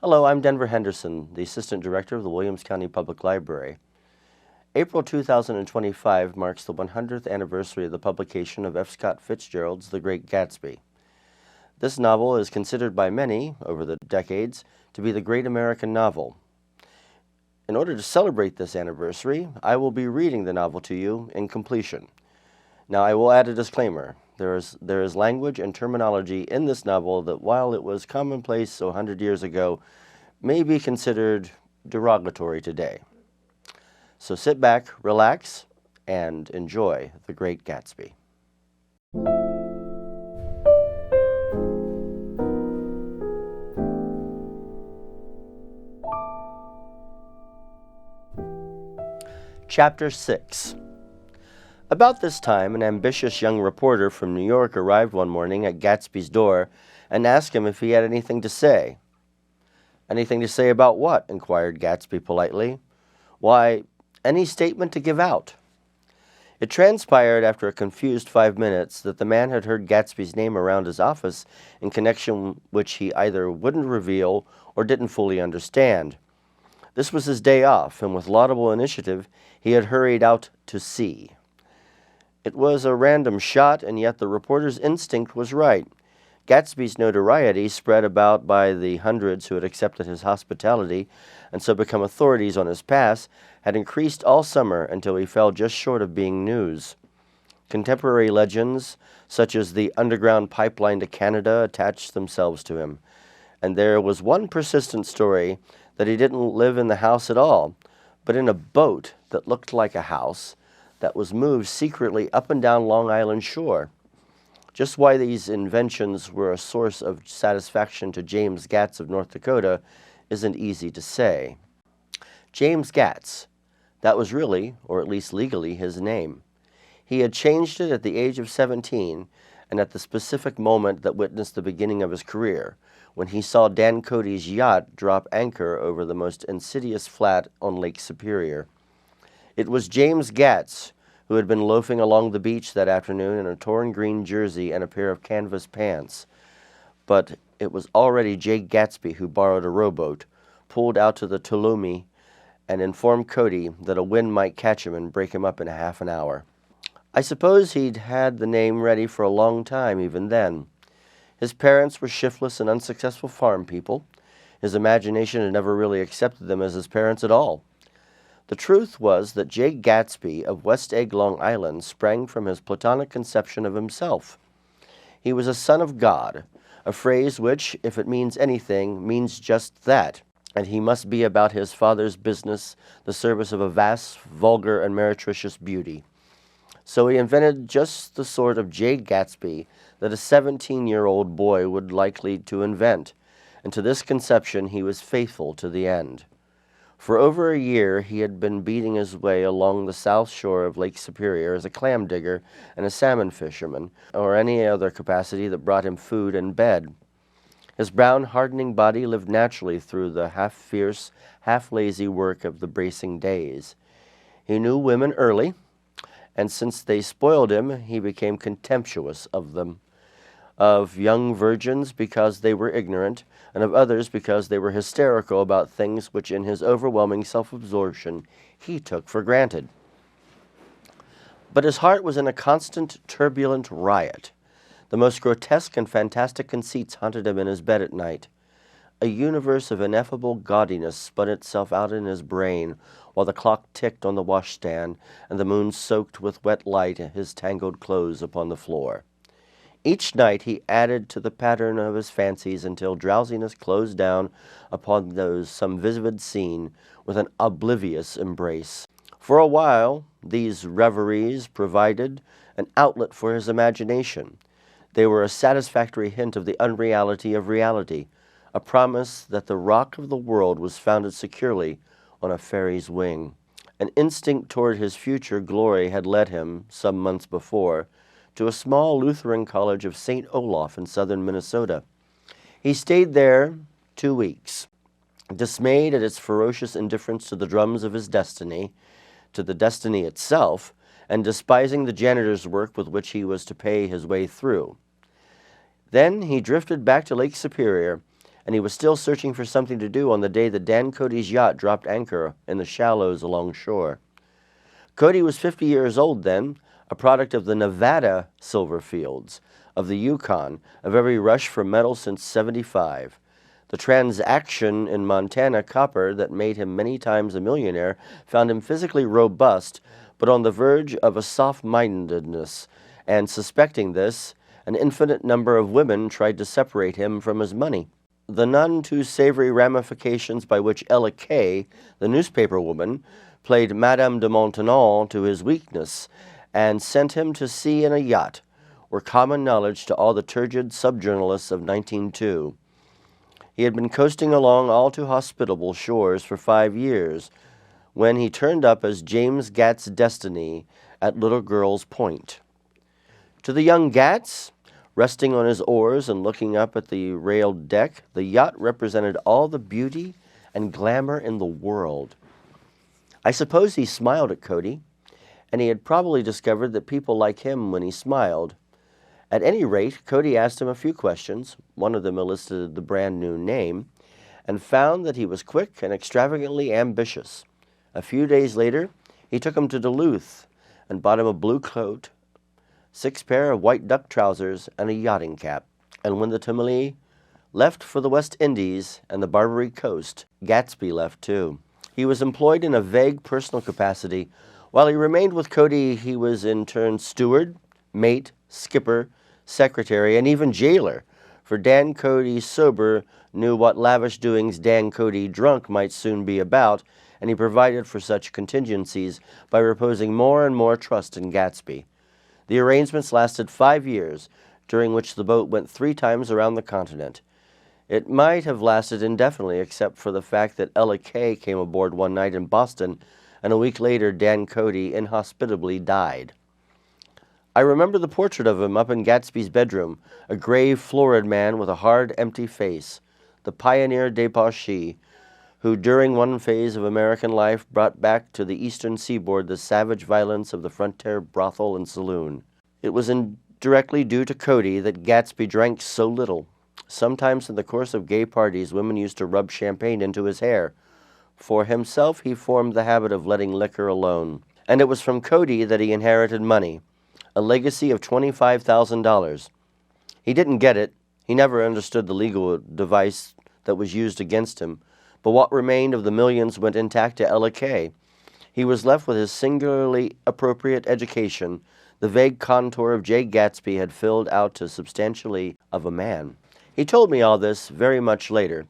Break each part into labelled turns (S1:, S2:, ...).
S1: Hello, I'm Denver Henderson, the Assistant Director of the Williams County Public Library. April 2025 marks the 100th anniversary of the publication of F. Scott Fitzgerald's The Great Gatsby. This novel is considered by many, over the decades, to be the great American novel. In order to celebrate this anniversary, I will be reading the novel to you in completion. Now, I will add a disclaimer. There is language and terminology in this novel that, while it was commonplace 100 years ago, may be considered derogatory today. So sit back, relax, and enjoy The Great Gatsby. Chapter 6. About this time, an ambitious young reporter from New York arrived one morning at Gatsby's door and asked him if he had anything to say. "Anything to say about what?" inquired Gatsby politely. "Why, any statement to give out." It transpired after a confused 5 minutes that the man had heard Gatsby's name around his office in connection which he either wouldn't reveal or didn't fully understand. This was his day off, and with laudable initiative, he had hurried out to see. It was a random shot, and yet the reporter's instinct was right. Gatsby's notoriety, spread about by the hundreds who had accepted his hospitality and so become authorities on his past, had increased all summer until he fell just short of being news. Contemporary legends, such as the underground pipeline to Canada, attached themselves to him. And there was one persistent story that he didn't live in the house at all, but in a boat that looked like a house that was moved secretly up and down Long Island shore. Just why these inventions were a source of satisfaction to James Gatz of North Dakota isn't easy to say. James Gatz, that was really, or at least legally, his name. He had changed it at the age of 17 and at the specific moment that witnessed the beginning of his career, when he saw Dan Cody's yacht drop anchor over the most insidious flat on Lake Superior. It was James Gatz who had been loafing along the beach that afternoon in a torn green jersey and a pair of canvas pants. But it was already Jay Gatsby who borrowed a rowboat, pulled out to the Tuolumne, and informed Cody that a wind might catch him and break him up in a half an hour. I suppose he'd had the name ready for a long time even then. His parents were shiftless and unsuccessful farm people. His imagination had never really accepted them as his parents at all. The truth was that Jay Gatsby of West Egg, Long Island, sprang from his platonic conception of himself. He was a son of God, a phrase which, if it means anything, means just that, and he must be about his father's business, the service of a vast, vulgar, and meretricious beauty. So he invented just the sort of Jay Gatsby that a 17-year-old boy would likely to invent, and to this conception he was faithful to the end. For over a year he had been beating his way along the south shore of Lake Superior as a clam digger and a salmon fisherman, or any other capacity that brought him food and bed. His brown, hardening body lived naturally through the half-fierce, half-lazy work of the bracing days. He knew women early, and since they spoiled him, he became contemptuous of them. Of young virgins because they were ignorant, and of others because they were hysterical about things which in his overwhelming self-absorption he took for granted. But his heart was in a constant, turbulent riot. The most grotesque and fantastic conceits haunted him in his bed at night. A universe of ineffable gaudiness spun itself out in his brain while the clock ticked on the washstand and the moon soaked with wet light his tangled clothes upon the floor. Each night he added to the pattern of his fancies until drowsiness closed down upon some vivid scene with an oblivious embrace. For a while, these reveries provided an outlet for his imagination. They were a satisfactory hint of the unreality of reality, a promise that the rock of the world was founded securely on a fairy's wing. An instinct toward his future glory had led him, some months before, to a small Lutheran college of St. Olaf in southern Minnesota. He stayed there 2 weeks, dismayed at its ferocious indifference to the drums of his destiny, to the destiny itself, and despising the janitor's work with which he was to pay his way through. Then he drifted back to Lake Superior and he was still searching for something to do on the day that Dan Cody's yacht dropped anchor in the shallows along shore. Cody was 50 years old then, a product of the Nevada silver fields, of the Yukon, of every rush for metal since '75. The transaction in Montana copper that made him many times a millionaire found him physically robust, but on the verge of a soft-mindedness, and suspecting this, an infinite number of women tried to separate him from his money. The none too savory ramifications by which Ella Kay, the newspaper woman, played Madame de Maintenon to his weakness and sent him to sea in a yacht were common knowledge to all the turgid sub-journalists of 1902. He had been coasting along all too hospitable shores for 5 years when he turned up as James Gat's destiny at Little Girl's Point. To the young Gats, resting on his oars and looking up at the railed deck, the yacht represented all the beauty and glamour in the world. I suppose he smiled at Cody, and he had probably discovered that people like him when he smiled. At any rate, Cody asked him a few questions, one of them elicited the brand new name, and found that he was quick and extravagantly ambitious. A few days later, he took him to Duluth and bought him a blue coat, 6 pair of white duck trousers, and a yachting cap. And when the Tamale left for the West Indies and the Barbary Coast, Gatsby left too. He was employed in a vague personal capacity. While he remained with Cody, he was in turn steward, mate, skipper, secretary, and even jailer, for Dan Cody sober knew what lavish doings Dan Cody drunk might soon be about, and he provided for such contingencies by reposing more and more trust in Gatsby. The arrangements lasted 5 years, during which the boat went 3 times around the continent. It might have lasted indefinitely except for the fact that Ella Kay came aboard one night in Boston, and a week later Dan Cody inhospitably died. I remember the portrait of him up in Gatsby's bedroom, a grave, florid man with a hard, empty face, the pioneer debauchee, who during one phase of American life brought back to the eastern seaboard the savage violence of the frontier brothel and saloon. It was indirectly due to Cody that Gatsby drank so little. Sometimes in the course of gay parties, women used to rub champagne into his hair. For himself, he formed the habit of letting liquor alone. And it was from Cody that he inherited money, a legacy of $25,000. He didn't get it. He never understood the legal device that was used against him. But what remained of the millions went intact to Ella Kay. He was left with his singularly appropriate education. The vague contour of J. Gatsby had filled out to substantially of a man. He told me all this very much later,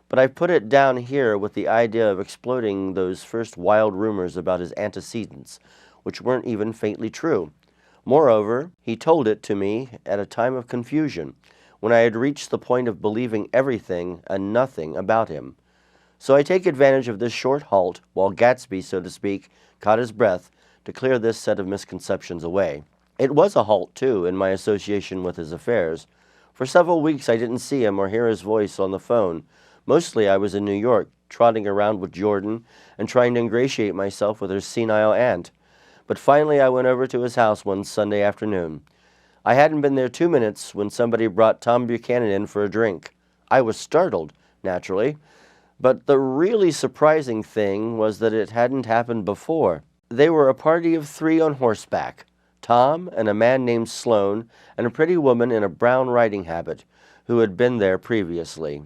S1: but I put it down here with the idea of exploding those first wild rumors about his antecedents, which weren't even faintly true. Moreover, he told it to me at a time of confusion, when I had reached the point of believing everything and nothing about him. So I take advantage of this short halt, while Gatsby, so to speak, caught his breath, to clear this set of misconceptions away. It was a halt, too, in my association with his affairs. For several weeks I didn't see him or hear his voice on the phone. Mostly I was in New York, trotting around with Jordan and trying to ingratiate myself with her senile aunt. But finally I went over to his house one Sunday afternoon. I hadn't been there 2 minutes when somebody brought Tom Buchanan in for a drink. I was startled, naturally, but the really surprising thing was that it hadn't happened before. They were a party of 3 on horseback, Tom and a man named Sloan and a pretty woman in a brown riding habit who had been there previously.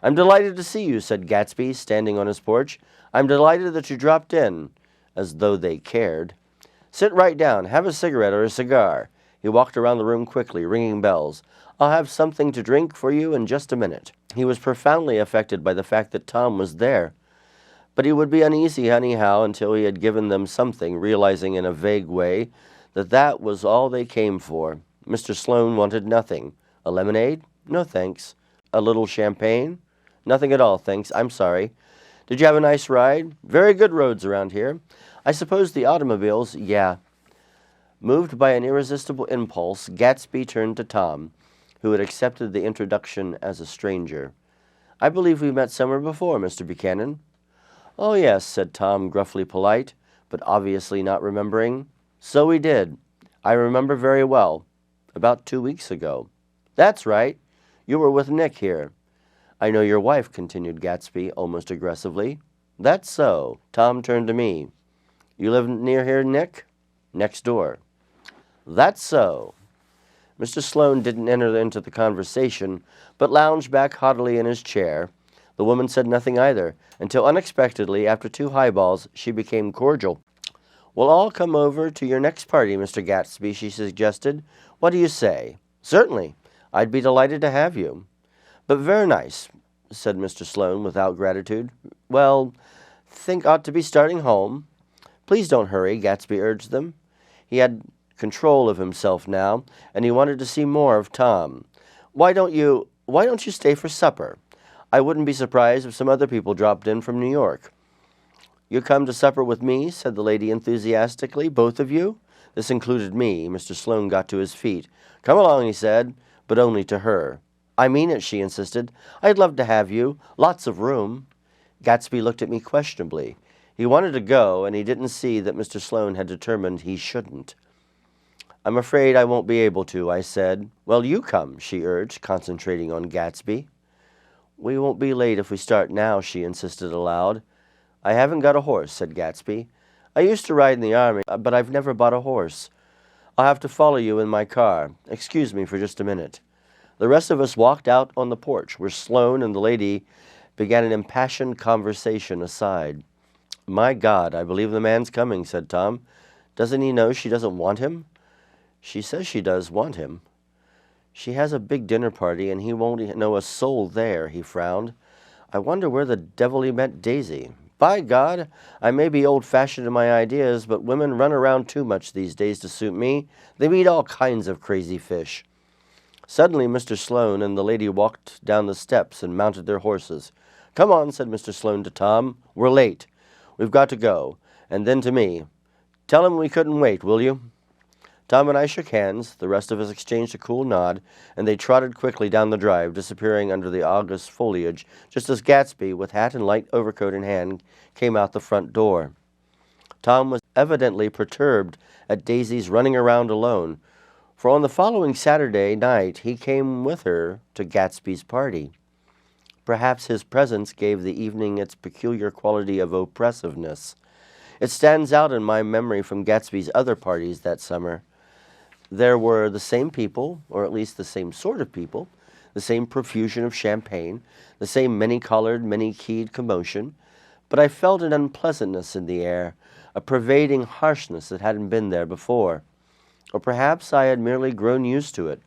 S1: "I'm delighted to see you," said Gatsby, standing on his porch. "I'm delighted that you dropped in," as though they cared. "Sit right down. Have a cigarette or a cigar." He walked around the room quickly, ringing bells. "I'll have something to drink for you in just a minute." He was profoundly affected by the fact that Tom was there. But he would be uneasy anyhow until he had given them something, realizing in a vague way that was all they came for. Mr. Sloan wanted nothing. A lemonade? No, thanks. A little champagne? Nothing at all, thanks. I'm sorry. Did you have a nice ride? Very good roads around here. I suppose the automobiles, yeah. Moved by an irresistible impulse, Gatsby turned to Tom, who had accepted the introduction as a stranger. "I believe we met somewhere before, Mr. Buchanan." "Oh, yes," said Tom, gruffly polite, but obviously not remembering. "So we did. I remember very well. About 2 weeks ago." "That's right. You were with Nick here." I know your wife, continued Gatsby almost aggressively. That's so. Tom turned to me. You live near here, Nick? Next door. That's so. Mr. Sloane didn't enter into the conversation, but lounged back haughtily in his chair. The woman said nothing either, until unexpectedly, after 2 highballs, she became cordial. We'll all come over to your next party, Mr. Gatsby, she suggested. What do you say? Certainly. I'd be delighted to have you. But very nice, said Mr. Sloane without gratitude. Well, think ought to be starting home. Please don't hurry, Gatsby urged them. He had control of himself now, and he wanted to see more of Tom. Why don't you stay for supper? I wouldn't be surprised if some other people dropped in from New York. You come to supper with me, said the lady enthusiastically, both of you? This included me. Mr. Sloane got to his feet. Come along, he said, but only to her. I mean it, she insisted. I'd love to have you. Lots of room. Gatsby looked at me questionably. He wanted to go, and he didn't see that Mr. Sloane had determined he shouldn't. I'm afraid I won't be able to, I said. Well, you come, she urged, concentrating on Gatsby. We won't be late if we start now, she insisted aloud. I haven't got a horse, said Gatsby. I used to ride in the army, but I've never bought a horse. I'll have to follow you in my car. Excuse me for just a minute. The rest of us walked out on the porch, where Sloane and the lady began an impassioned conversation aside. My God, I believe the man's coming, said Tom. Doesn't he know she doesn't want him? She says she does want him. She has a big dinner party, and he won't know a soul there, he frowned. I wonder where the devil he met Daisy. By God, I may be old-fashioned in my ideas, but women run around too much these days to suit me. They meet all kinds of crazy fish. Suddenly, Mr. Sloane and the lady walked down the steps and mounted their horses. Come on, said Mr. Sloane to Tom. We're late. We've got to go. And then to me. Tell him we couldn't wait, will you? Tom and I shook hands, the rest of us exchanged a cool nod, and they trotted quickly down the drive, disappearing under the August foliage, just as Gatsby, with hat and light overcoat in hand, came out the front door. Tom was evidently perturbed at Daisy's running around alone, for on the following Saturday night he came with her to Gatsby's party. Perhaps his presence gave the evening its peculiar quality of oppressiveness. It stands out in my memory from Gatsby's other parties that summer. There were the same people, or at least the same sort of people, the same profusion of champagne, the same many-colored, many-keyed commotion, but I felt an unpleasantness in the air, a pervading harshness that hadn't been there before. Or perhaps I had merely grown used to it,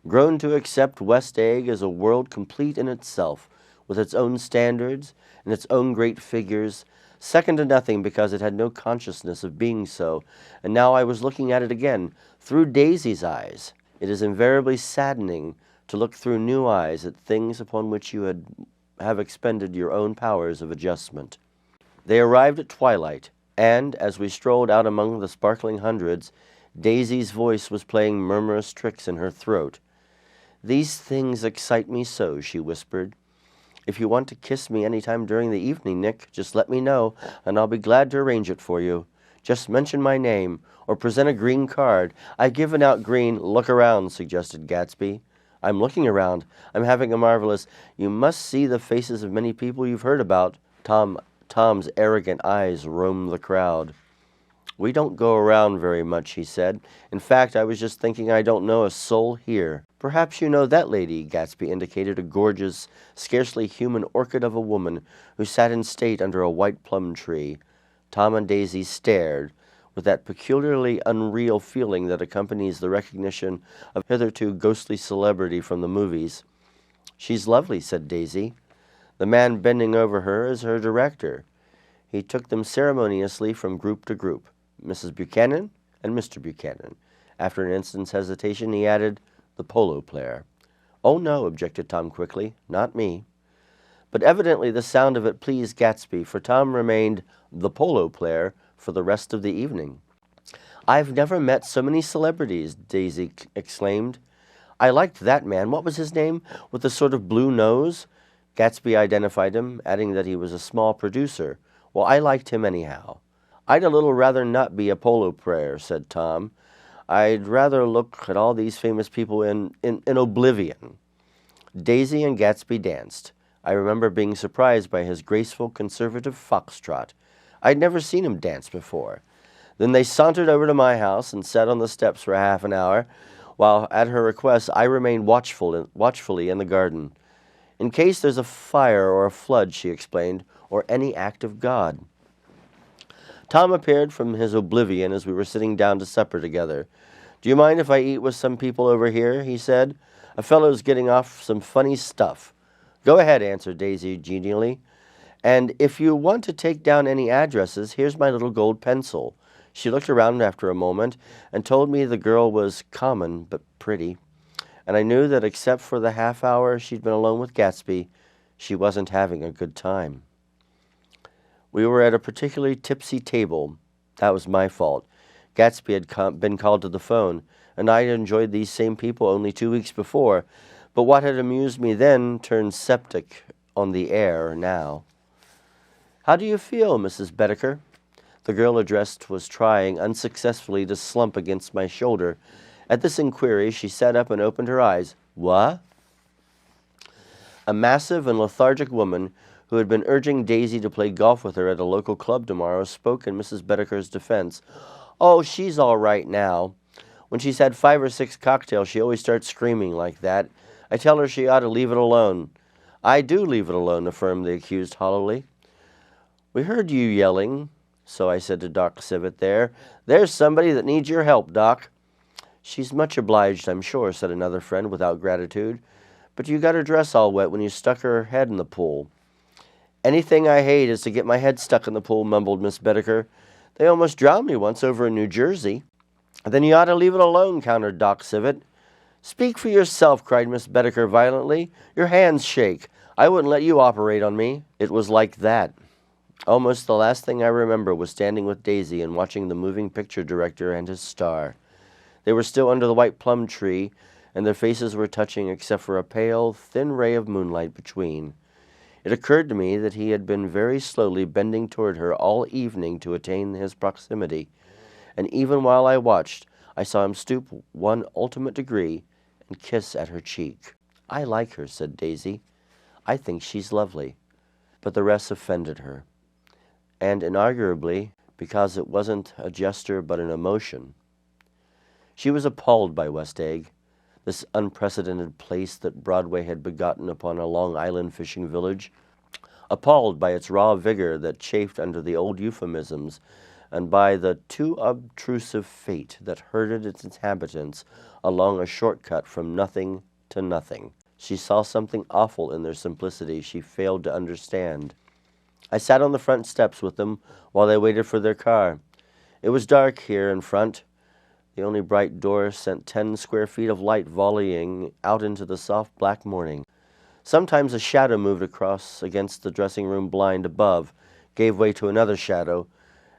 S1: grown to accept West Egg as a world complete in itself, with its own standards and its own great figures, second to nothing because it had no consciousness of being so, and now I was looking at it again, through Daisy's eyes. It is invariably saddening to look through new eyes at things upon which you have expended your own powers of adjustment. They arrived at twilight, and, as we strolled out among the sparkling hundreds, Daisy's voice was playing murmurous tricks in her throat. These things excite me so, she whispered. If you want to kiss me any time during the evening, Nick, just let me know, and I'll be glad to arrange it for you. Just mention my name, or present a green card. I've given out green. Look around, suggested Gatsby. I'm looking around. I'm having a marvelous... You must see the faces of many people you've heard about. Tom's arrogant eyes roamed the crowd. We don't go around very much, he said. In fact, I was just thinking I don't know a soul here. Perhaps you know that lady, Gatsby indicated a gorgeous, scarcely human orchid of a woman who sat in state under a white plum tree. Tom and Daisy stared, with that peculiarly unreal feeling that accompanies the recognition of hitherto ghostly celebrity from the movies. She's lovely, said Daisy. The man bending over her is her director. He took them ceremoniously from group to group. Mrs. Buchanan and Mr. Buchanan. After an instant's hesitation, he added, the polo player. Oh, no, objected Tom quickly. Not me. But evidently the sound of it pleased Gatsby, for Tom remained the polo player for the rest of the evening. I've never met so many celebrities, Daisy exclaimed. I liked that man. What was his name? With the sort of blue nose? Gatsby identified him, adding that he was a small producer. Well, I liked him anyhow. I'd a little rather not be a polo player, said Tom. I'd rather look at all these famous people in oblivion. Daisy and Gatsby danced. I remember being surprised by his graceful, conservative foxtrot. I'd never seen him dance before. Then they sauntered over to my house and sat on the steps for half an hour, while, at her request, I remained watchfully in the garden. In case there's a fire or a flood, she explained, or any act of God. Tom appeared from his oblivion as we were sitting down to supper together. "Do you mind if I eat with some people over here?" he said. "A fellow's getting off some funny stuff." "Go ahead," answered Daisy genially. "And if you want to take down any addresses, here's my little gold pencil." She looked around after a moment and told me the girl was common but pretty, and I knew that except for the half hour she'd been alone with Gatsby, she wasn't having a good time. We were at a particularly tipsy table. That was my fault. Gatsby had been called to the phone, and I had enjoyed these same people only 2 weeks before, but what had amused me then turned septic on the air now. "How do you feel, Mrs. Bedecker?" The girl addressed was trying unsuccessfully to slump against my shoulder. At this inquiry, she sat up and opened her eyes. "What?" A massive and lethargic woman who had been urging Daisy to play golf with her at a local club tomorrow spoke in Mrs. Bedecker's defense. "Oh, she's all right now. When she's had 5 or 6 cocktails, she always starts screaming like that. I tell her she ought to leave it alone." "I do leave it alone," affirmed the accused hollowly. "We heard you yelling, so I said to Doc Civet there, 'There's somebody that needs your help, Doc.'" "She's much obliged, I'm sure," said another friend without gratitude. "But you got her dress all wet when you stuck her head in the pool." "Anything I hate is to get my head stuck in the pool," mumbled Miss Bedecker. "They almost drowned me once over in New Jersey." "Then you ought to leave it alone," countered Doc Civet. "Speak for yourself," cried Miss Bedecker violently. "Your hands shake. I wouldn't let you operate on me." It was like that. Almost the last thing I remember was standing with Daisy and watching the moving picture director and his star. They were still under the white plum tree, and their faces were touching except for a pale, thin ray of moonlight between. It occurred to me that he had been very slowly bending toward her all evening to attain his proximity, and even while I watched, I saw him stoop one ultimate degree and kiss at her cheek. "I like her," said Daisy. "I think she's lovely." But the rest offended her, and inarguably because it wasn't a gesture but an emotion. She was appalled by West Egg, this unprecedented place that Broadway had begotten upon a Long Island fishing village, appalled by its raw vigor that chafed under the old euphemisms, and by the too obtrusive fate that herded its inhabitants along a shortcut from nothing to nothing. She saw something awful in their simplicity she failed to understand. I sat on the front steps with them while they waited for their car. It was dark here in front. The only bright door sent 10 square feet of light volleying out into the soft black morning. Sometimes a shadow moved across against the dressing-room blind above, gave way to another shadow,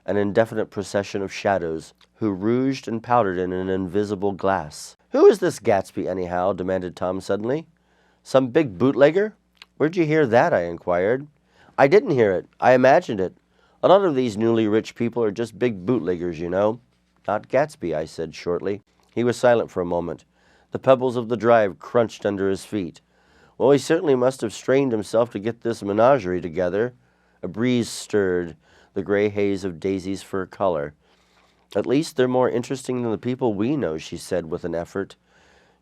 S1: an indefinite procession of shadows, who rouged and powdered in an invisible glass. "Who is this Gatsby, anyhow?" demanded Tom suddenly. "Some big bootlegger?" "Where'd you hear that?" I inquired. "I didn't hear it. I imagined it. A lot of these newly rich people are just big bootleggers, you know." "Not Gatsby," I said shortly. He was silent for a moment. The pebbles of the drive crunched under his feet. "Well, he certainly must have strained himself to get this menagerie together." A breeze stirred the gray haze of Daisy's fur collar. "At least they're more interesting than the people we know," she said with an effort.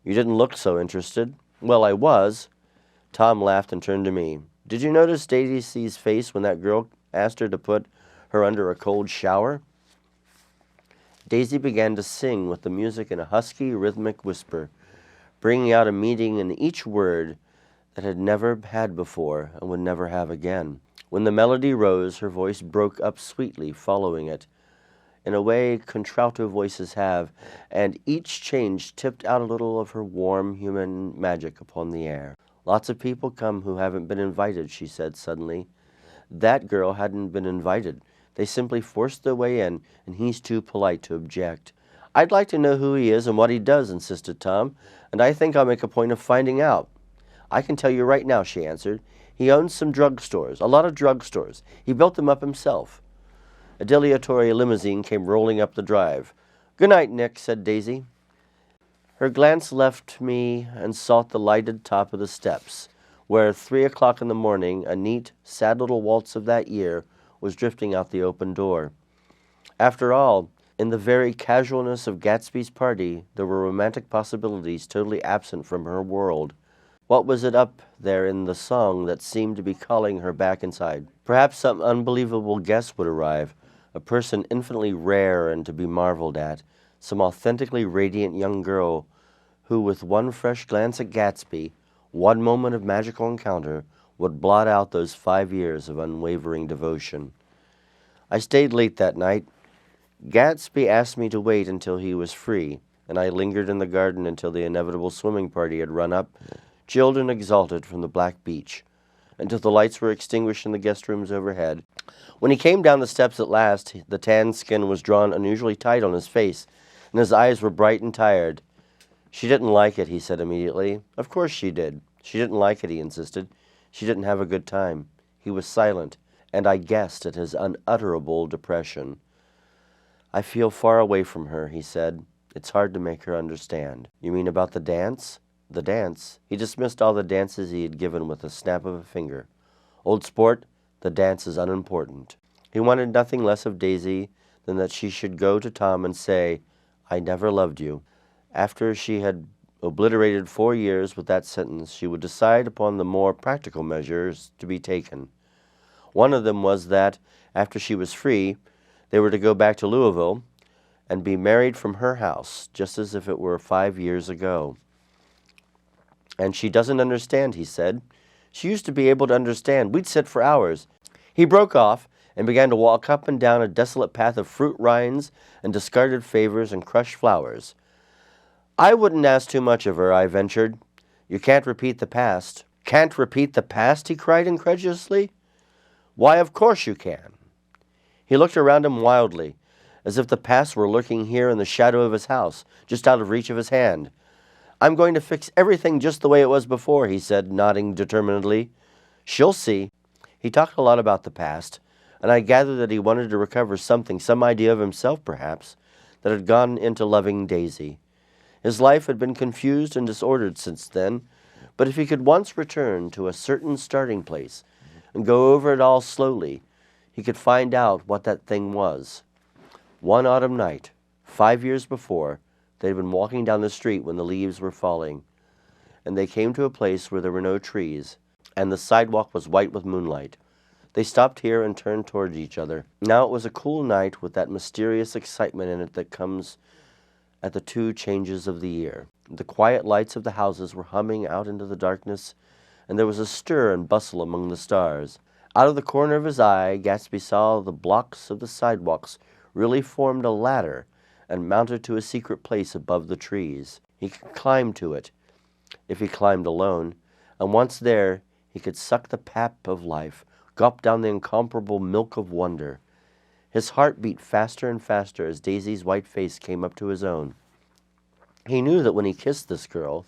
S1: "You didn't look so interested." "Well, I was." Tom laughed and turned to me. "Did you notice Daisy's face when that girl asked her to put her under a cold shower?" Daisy began to sing with the music in a husky, rhythmic whisper, bringing out a meaning in each word that had never had before and would never have again. When the melody rose, her voice broke up sweetly, following it, in a way contralto voices have, and each change tipped out a little of her warm, human magic upon the air. "Lots of people come who haven't been invited," she said suddenly. "That girl hadn't been invited. They simply forced their way in, and he's too polite to object." "I'd like to know who he is and what he does," insisted Tom, "and I think I'll make a point of finding out." "I can tell you right now," she answered. "He owns some drugstores, a lot of drugstores. He built them up himself." A dilatory limousine came rolling up the drive. "Good night, Nick," said Daisy. Her glance left me and sought the lighted top of the steps. where at 3 o'clock in the morning a neat, sad little waltz of that year was drifting out the open door. After all, in the very casualness of Gatsby's party, there were romantic possibilities totally absent from her world. What was it up there in the song that seemed to be calling her back inside? Perhaps some unbelievable guest would arrive, a person infinitely rare and to be marveled at, some authentically radiant young girl who, with one fresh glance at Gatsby, one moment of magical encounter, would blot out those 5 years of unwavering devotion. I stayed late that night. Gatsby asked me to wait until he was free, and I lingered in the garden until the inevitable swimming party had run up, chilled and exalted from the black beach, until the lights were extinguished in the guest rooms overhead. When he came down the steps at last, the tanned skin was drawn unusually tight on his face, and his eyes were bright and tired. She didn't like it, he said immediately. Of course she did. She didn't like it, he insisted. She didn't have a good time. He was silent, and I guessed at his unutterable depression. I feel far away from her, he said. It's hard to make her understand. You mean about the dance? The dance? He dismissed all the dances he had given with a snap of a finger. Old sport, the dance is unimportant. He wanted nothing less of Daisy than that she should go to Tom and say, I never loved you. After she had obliterated 4 years with that sentence, she would decide upon the more practical measures to be taken. One of them was that, after she was free, they were to go back to Louisville and be married from her house, just as if it were 5 years ago. And she doesn't understand, he said. She used to be able to understand. We'd sit for hours. He broke off and began to walk up and down a desolate path of fruit rinds and discarded favors and crushed flowers. I wouldn't ask too much of her, I ventured. You can't repeat the past. Can't repeat the past, he cried incredulously. Why, of course you can. He looked around him wildly, as if the past were lurking here in the shadow of his house, just out of reach of his hand. I'm going to fix everything just the way it was before, he said, nodding determinedly. She'll see. He talked a lot about the past, and I gathered that he wanted to recover something, some idea of himself perhaps, that had gone into loving Daisy. His life had been confused and disordered since then, but if he could once return to a certain starting place and go over it all slowly, he could find out what that thing was. One autumn night, 5 years before, they had been walking down the street when the leaves were falling, and they came to a place where there were no trees, and the sidewalk was white with moonlight. They stopped here and turned toward each other. Now it was a cool night with that mysterious excitement in it that comes at the 2 changes of the year. The quiet lights of the houses were humming out into the darkness, and there was a stir and bustle among the stars. Out of the corner of his eye, Gatsby saw the blocks of the sidewalks really formed a ladder and mounted to a secret place above the trees. He could climb to it, if he climbed alone, and once there, he could suck the pap of life, gulp down the incomparable milk of wonder. His heart beat faster and faster as Daisy's white face came up to his own. He knew that when he kissed this girl,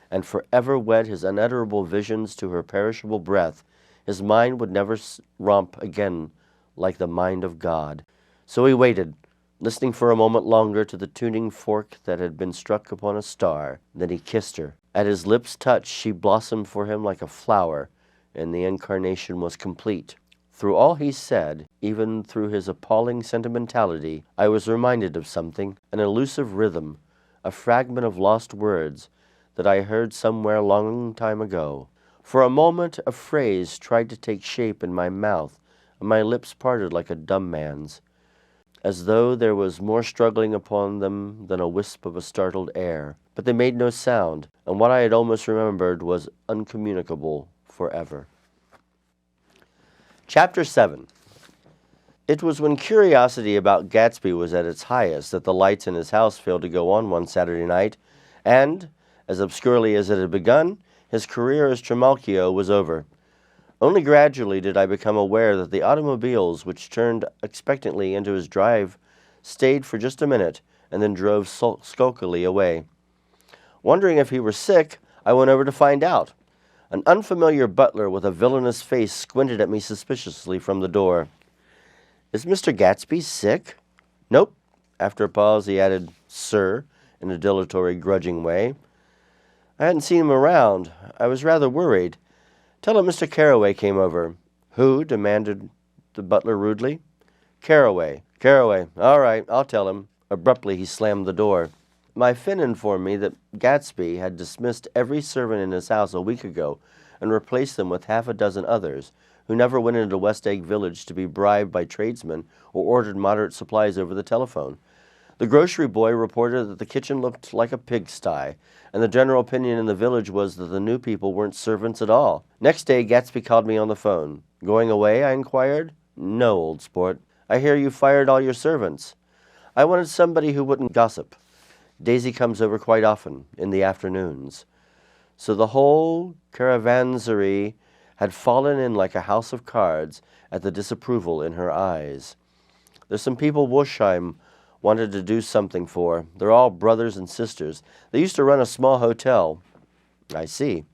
S1: and forever wed his unutterable visions to her perishable breath, his mind would never romp again like the mind of God. So he waited, listening for a moment longer to the tuning fork that had been struck upon a star. Then he kissed her. At his lips' touch, she blossomed for him like a flower, and the incarnation was complete. Through all he said, even through his appalling sentimentality, I was reminded of something, an elusive rhythm, a fragment of lost words that I heard somewhere a long time ago. For a moment, a phrase tried to take shape in my mouth, and my lips parted like a dumb man's, as though there was more struggling upon them than a wisp of a startled air. But they made no sound, and what I had almost remembered was uncommunicable forever. Chapter 7. It was when curiosity about Gatsby was at its highest that the lights in his house failed to go on one Saturday night, and, as obscurely as it had begun, his career as Trimalchio was over. Only gradually did I become aware that the automobiles which turned expectantly into his drive stayed for just a minute and then drove sulkily away. Wondering if he were sick, I went over to find out. An unfamiliar butler with a villainous face squinted at me suspiciously from the door. Is Mr. Gatsby sick? Nope. After a pause, he added, Sir, in a dilatory, grudging way. I hadn't seen him around. I was rather worried. "Tell him Mr. Carroway came over." "Who?" demanded the butler rudely. "Carroway. Carroway. All right, I'll tell him." Abruptly he slammed the door. My Finn informed me that Gatsby had dismissed every servant in his house a week ago and replaced them with half a dozen others who never went into West Egg Village to be bribed by tradesmen or ordered moderate supplies over the telephone. The grocery boy reported that the kitchen looked like a pigsty, and the general opinion in the village was that the new people weren't servants at all. Next day, Gatsby called me on the phone. "Going away?" I inquired. "No, old sport. I hear you fired all your servants." "I wanted somebody who wouldn't gossip. Daisy comes over quite often, in the afternoons." So the whole caravanserai had fallen in like a house of cards at the disapproval in her eyes. "There's some people Wushheim wanted to do something for. They're all brothers and sisters. They used to run a small hotel." "I see."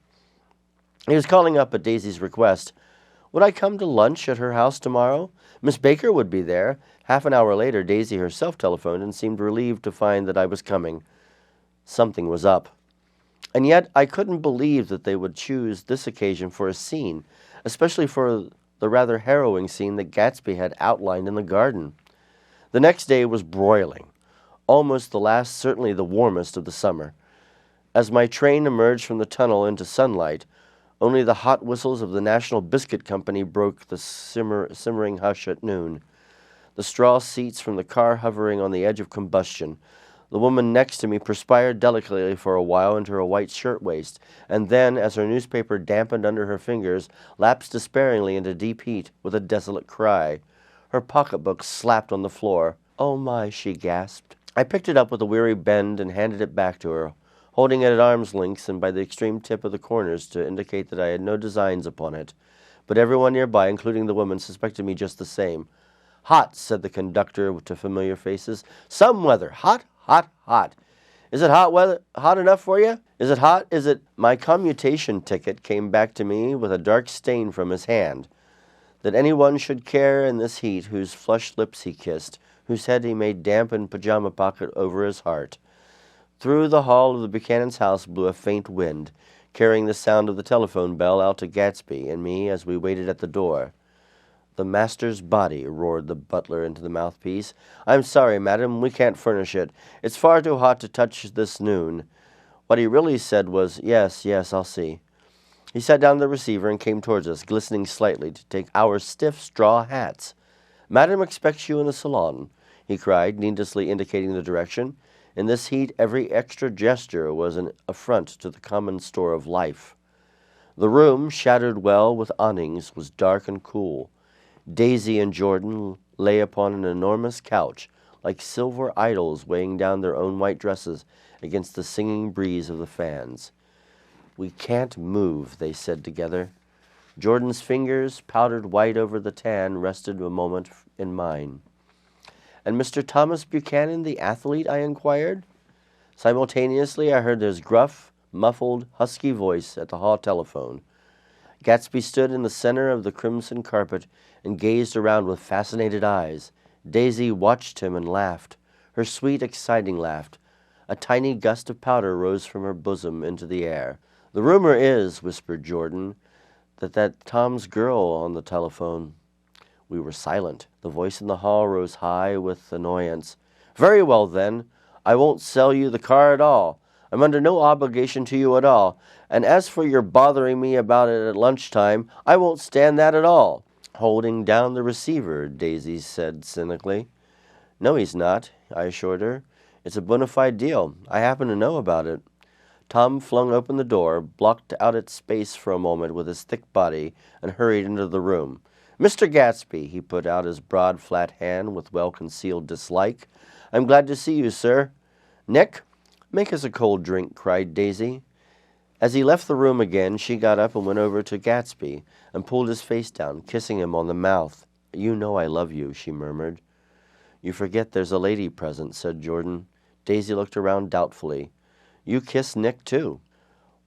S1: He was calling up at Daisy's request. Would I come to lunch at her house tomorrow? Miss Baker would be there. Half an hour later, Daisy herself telephoned and seemed relieved to find that I was coming. Something was up. And yet I couldn't believe that they would choose this occasion for a scene, especially for the rather harrowing scene that Gatsby had outlined in the garden. The next day was broiling, almost the last, certainly the warmest of the summer. As my train emerged from the tunnel into sunlight, only the hot whistles of the National Biscuit Company broke the simmering hush at noon. The straw seats from the car hovering on the edge of combustion. The woman next to me perspired delicately for a while into her white shirtwaist, and then, as her newspaper dampened under her fingers, lapsed despairingly into deep heat with a desolate cry. Her pocketbook slapped on the floor. "Oh my," she gasped. I picked it up with a weary bend and handed it back to her, holding it at arm's length and by the extreme tip of the corners to indicate that I had no designs upon it. But everyone nearby, including the woman, suspected me just the same. "Hot," said the conductor to familiar faces. "Some weather. Hot, hot, hot. Is it hot weather? Hot enough for you? Is it hot? Is it—" My commutation ticket came back to me with a dark stain from his hand. That anyone should care in this heat whose flushed lips he kissed, whose head he made damp in pajama pocket over his heart. Through the hall of the Buchanan's house blew a faint wind, carrying the sound of the telephone bell out to Gatsby and me as we waited at the door. "The master's body," roared the butler into the mouthpiece. "I'm sorry, madam, we can't furnish it. It's far too hot to touch this noon." What he really said was, "Yes, yes, I'll see." He sat down the receiver and came towards us, glistening slightly, to take our stiff straw hats. "Madam expects you in the salon," he cried, needlessly indicating the direction. In this heat, every extra gesture was an affront to the common store of life. The room, shadowed well with awnings, was dark and cool. Daisy and Jordan lay upon an enormous couch, like silver idols weighing down their own white dresses against the singing breeze of the fans. "We can't move," they said together. Jordan's fingers, powdered white over the tan, rested a moment in mine. "And Mr. Thomas Buchanan, the athlete?" I inquired. Simultaneously, I heard his gruff, muffled, husky voice at the hall telephone. Gatsby stood in the center of the crimson carpet and gazed around with fascinated eyes. Daisy watched him and laughed, her sweet, exciting laugh. A tiny gust of powder rose from her bosom into the air. "The rumor is," whispered Jordan, that Tom's girl on the telephone." We were silent. The voice in the hall rose high with annoyance. "Very well, then. I won't sell you the car at all. I'm under no obligation to you at all. And as for your bothering me about it at lunchtime, I won't stand that at all." "Holding down the receiver," Daisy said cynically. "No, he's not," I assured her. "It's a bona fide deal. I happen to know about it." Tom flung open the door, blocked out its space for a moment with his thick body, and hurried into the room. "Mr. Gatsby," he put out his broad, flat hand with well-concealed dislike. "I'm glad to see you, sir." "Nick, make us a cold drink," cried Daisy. As he left the room again, she got up and went over to Gatsby and pulled his face down, kissing him on the mouth. "You know I love you," she murmured. "You forget there's a lady present," said Jordan. Daisy looked around doubtfully. "You kiss Nick, too."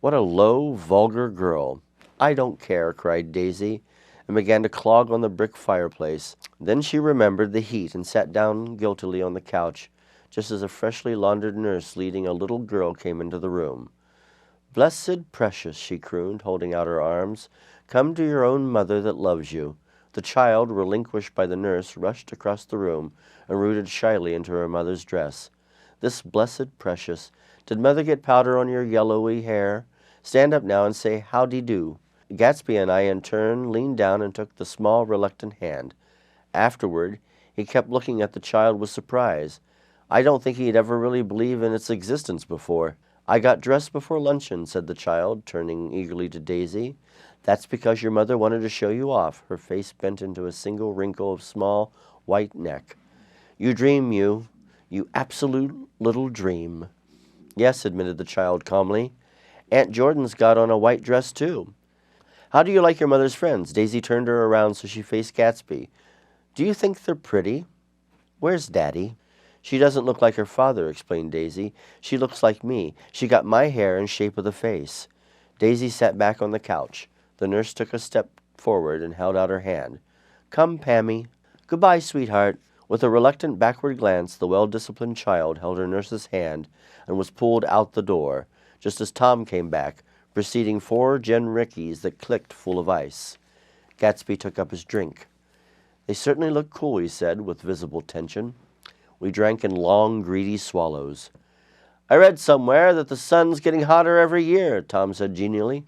S1: "What a low, vulgar girl." "I don't care," cried Daisy, and began to clog on the brick fireplace. Then she remembered the heat and sat down guiltily on the couch, just as a freshly laundered nurse leading a little girl came into the room. "Blessed precious," she crooned, holding out her arms. Come to your own mother that loves you." The child, relinquished by the nurse, rushed across the room and rooted shyly into her mother's dress. "This blessed precious. Did mother get powder on your yellowy hair? Stand up now and say howdy-do." Gatsby and I, in turn, leaned down and took the small, reluctant hand. Afterward, he kept looking at the child with surprise. I don't think he'd ever really believed in its existence before. "I got dressed before luncheon," said the child, turning eagerly to Daisy. "That's because your mother wanted to show you off." Her face bent into a single wrinkle of small, white neck. "You dream, you absolute little dream." "Yes," admitted the child calmly. "Aunt Jordan's got on a white dress, too." "How do you like your mother's friends?" Daisy turned her around so she faced Gatsby. "Do you think they're pretty?" "Where's Daddy?" "She doesn't look like her father," explained Daisy. "She looks like me. She got my hair and shape of the face." Daisy sat back on the couch. The nurse took a step forward and held out her hand. "Come, Pammy." "Goodbye, sweetheart." With a reluctant backward glance, the well-disciplined child held her nurse's hand and was pulled out the door, just as Tom came back, preceding 4 gin rickeys that clicked full of ice. Gatsby took up his drink. "They certainly look cool," he said, with visible tension. We drank in long, greedy swallows. "I read somewhere that the sun's getting hotter every year," Tom said genially.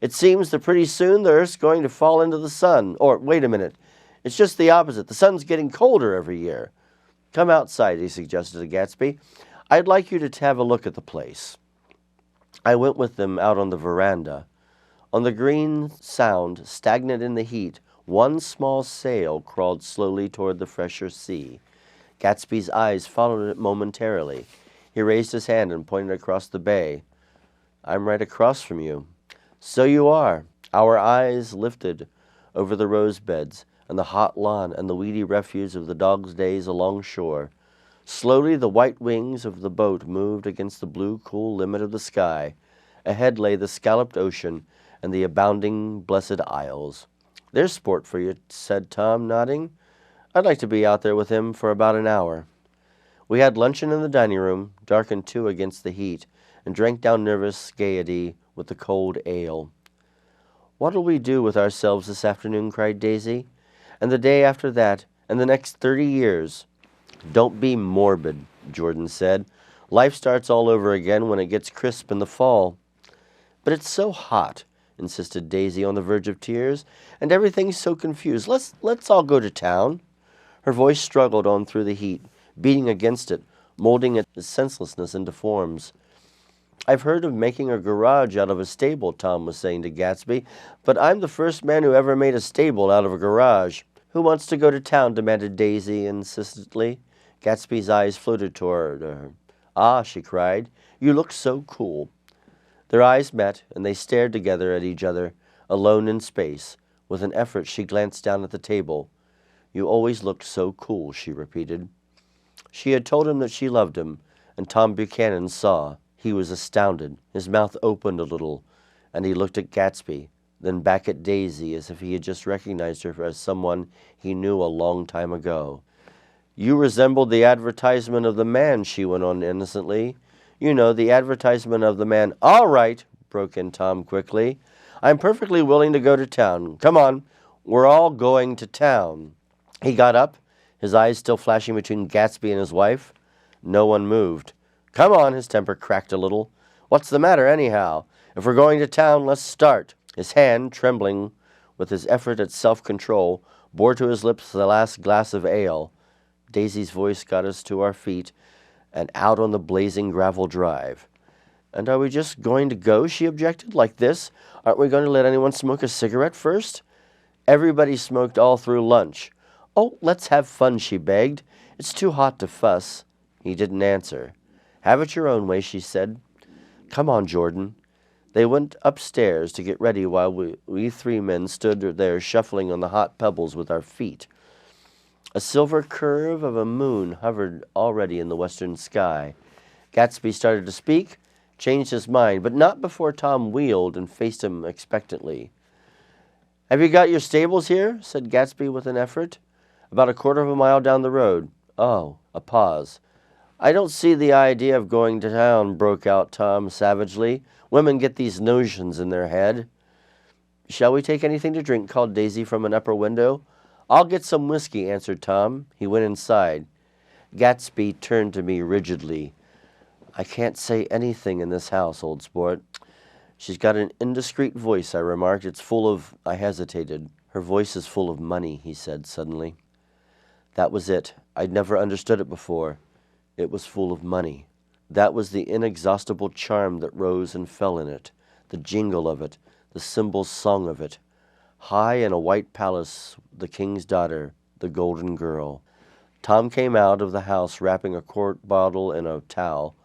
S1: "It seems that pretty soon the Earth's going to fall into the sun. Or, wait a minute, it's just the opposite. The sun's getting colder every year." "Come outside," he suggested to Gatsby. "I'd like you to have a look at the place." I went with them out on the veranda. On the green sound, stagnant in the heat, one small sail crawled slowly toward the fresher sea. Gatsby's eyes followed it momentarily. He raised his hand and pointed across the bay. "I'm right across from you." "So you are." Our eyes lifted over the rose beds and the hot lawn and the weedy refuse of the dog's days along shore. Slowly the white wings of the boat moved against the blue, cool limit of the sky. Ahead lay the scalloped ocean and the abounding blessed isles. "There's sport for you," said Tom, nodding. "I'd like to be out there with him for about an hour." We had luncheon in the dining room, darkened too against the heat, and drank down nervous gaiety with the cold ale. "What'll we do with ourselves this afternoon?" cried Daisy. "And the day after that, and the next 30 years. "Don't be morbid," Jordan said. "Life starts all over again when it gets crisp in the fall." "But it's so hot," insisted Daisy, on the verge of tears, "and everything's so confused. Let's all go to town." Her voice struggled on through the heat, beating against it, molding its senselessness into forms. "I've heard of making a garage out of a stable," Tom was saying to Gatsby, "but I'm the first man who ever made a stable out of a garage." "Who wants to go to town?" demanded Daisy insistently. Gatsby's eyes floated toward her. "Ah," she cried, "you look so cool." Their eyes met, and they stared together at each other, alone in space. With an effort, she glanced down at the table. "You always looked so cool," she repeated. She had told him that she loved him, and Tom Buchanan saw. He was astounded. His mouth opened a little, and he looked at Gatsby, then back at Daisy as if he had just recognized her as someone he knew a long time ago. "You resembled the advertisement of the man," she went on innocently. "You know, the advertisement of the man—" "All right," broke in Tom quickly. "I'm perfectly willing to go to town. Come on, we're all going to town." He got up, his eyes still flashing between Gatsby and his wife. No one moved. "Come on," his temper cracked a little. "What's the matter, anyhow? If we're going to town, let's start." His hand, trembling with his effort at self-control, bore to his lips the last glass of ale. Daisy's voice got us to our feet and out on the blazing gravel drive. "And are we just going to go?" she objected. "Like this? Aren't we going to let anyone smoke a cigarette first?" "Everybody smoked all through lunch." "Oh, let's have fun," she begged. "It's too hot to fuss." He didn't answer. "Have it your own way," she said. "Come on, Jordan." They went upstairs to get ready while we 3 men stood there shuffling on the hot pebbles with our feet. A silver curve of a moon hovered already in the western sky. Gatsby started to speak, changed his mind, but not before Tom wheeled and faced him expectantly. "Have you got your stables here?" said Gatsby with an effort. "About a quarter of a mile down the road." "Oh," a pause. "I don't see the idea of going to town," broke out Tom savagely. "Women get these notions in their head." Shall we take anything to drink? Called Daisy from an upper window. I'll get some whiskey, answered Tom. He went inside. Gatsby turned to me rigidly. I can't say anything in this house, old sport. She's got an indiscreet voice, I remarked. It's full of... I hesitated. Her voice is full of money, he said suddenly. That was it. I'd never understood it before. It was full of money. That was the inexhaustible charm that rose and fell in it, the jingle of it, the cymbal song of it. High in a white palace, the king's daughter, the golden girl. Tom came out of the house wrapping a quart bottle in a towel,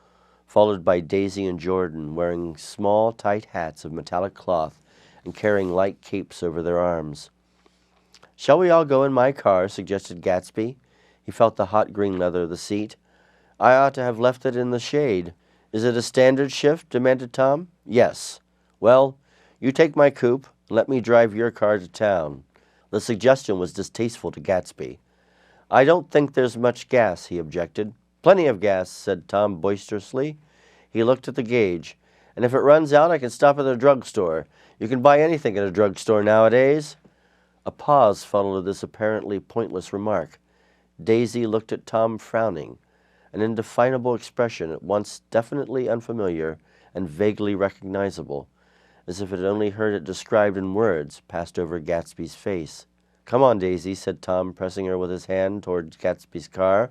S1: followed by Daisy and Jordan, wearing small, tight hats of metallic cloth and carrying light capes over their arms. Shall we all go in my car? Suggested Gatsby. He felt the hot green leather of the seat. I ought to have left it in the shade. Is it a standard shift? Demanded Tom. Yes. Well, you take my coupe and let me drive your car to town. The suggestion was distasteful to Gatsby. I don't think there's much gas, he objected. Plenty of gas, said Tom boisterously. He looked at the gauge. And if it runs out, I can stop at the drugstore. You can buy anything at a drugstore nowadays. A pause followed this apparently pointless remark. Daisy looked at Tom frowning. An indefinable expression, at once definitely unfamiliar and vaguely recognizable, as if it had only heard it described in words, passed over Gatsby's face. Come on, Daisy, said Tom, pressing her with his hand toward Gatsby's car.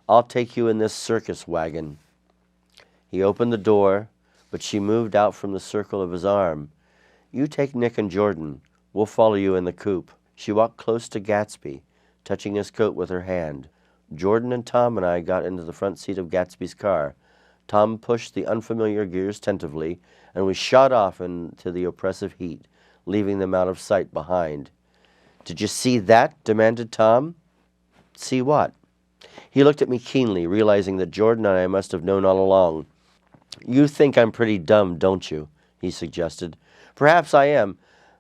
S1: I'll take you in this circus wagon. He opened the door, but she moved out from the circle of his arm. You take Nick and Jordan. We'll follow you in the coupe. She walked close to Gatsby, touching his coat with her hand. Jordan and Tom and I got into the front seat of Gatsby's car. Tom pushed the unfamiliar gears tentatively, and we shot off into the oppressive heat, leaving them out of sight behind. Did you see that? Demanded Tom. See what? He looked at me keenly, realizing that Jordan and I must have known all along. You think I'm pretty dumb, don't you? He suggested. Perhaps I am,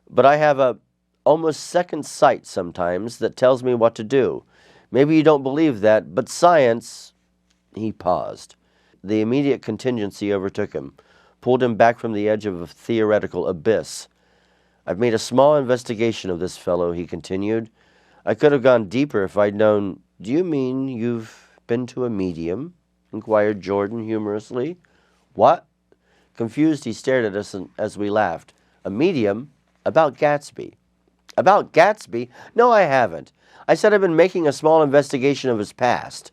S1: but I have a almost second sight sometimes that tells me what to do. Maybe you don't believe that, but science... He paused. The immediate contingency overtook him, pulled him back from the edge of a theoretical abyss. I've made a small investigation of this fellow, he continued. I could have gone deeper if I'd known... Do you mean you've been to a medium? Inquired Jordan humorously. What? Confused, he stared at us as we laughed. A medium? About Gatsby. About Gatsby? No, I haven't. I said I've been making a small investigation of his past.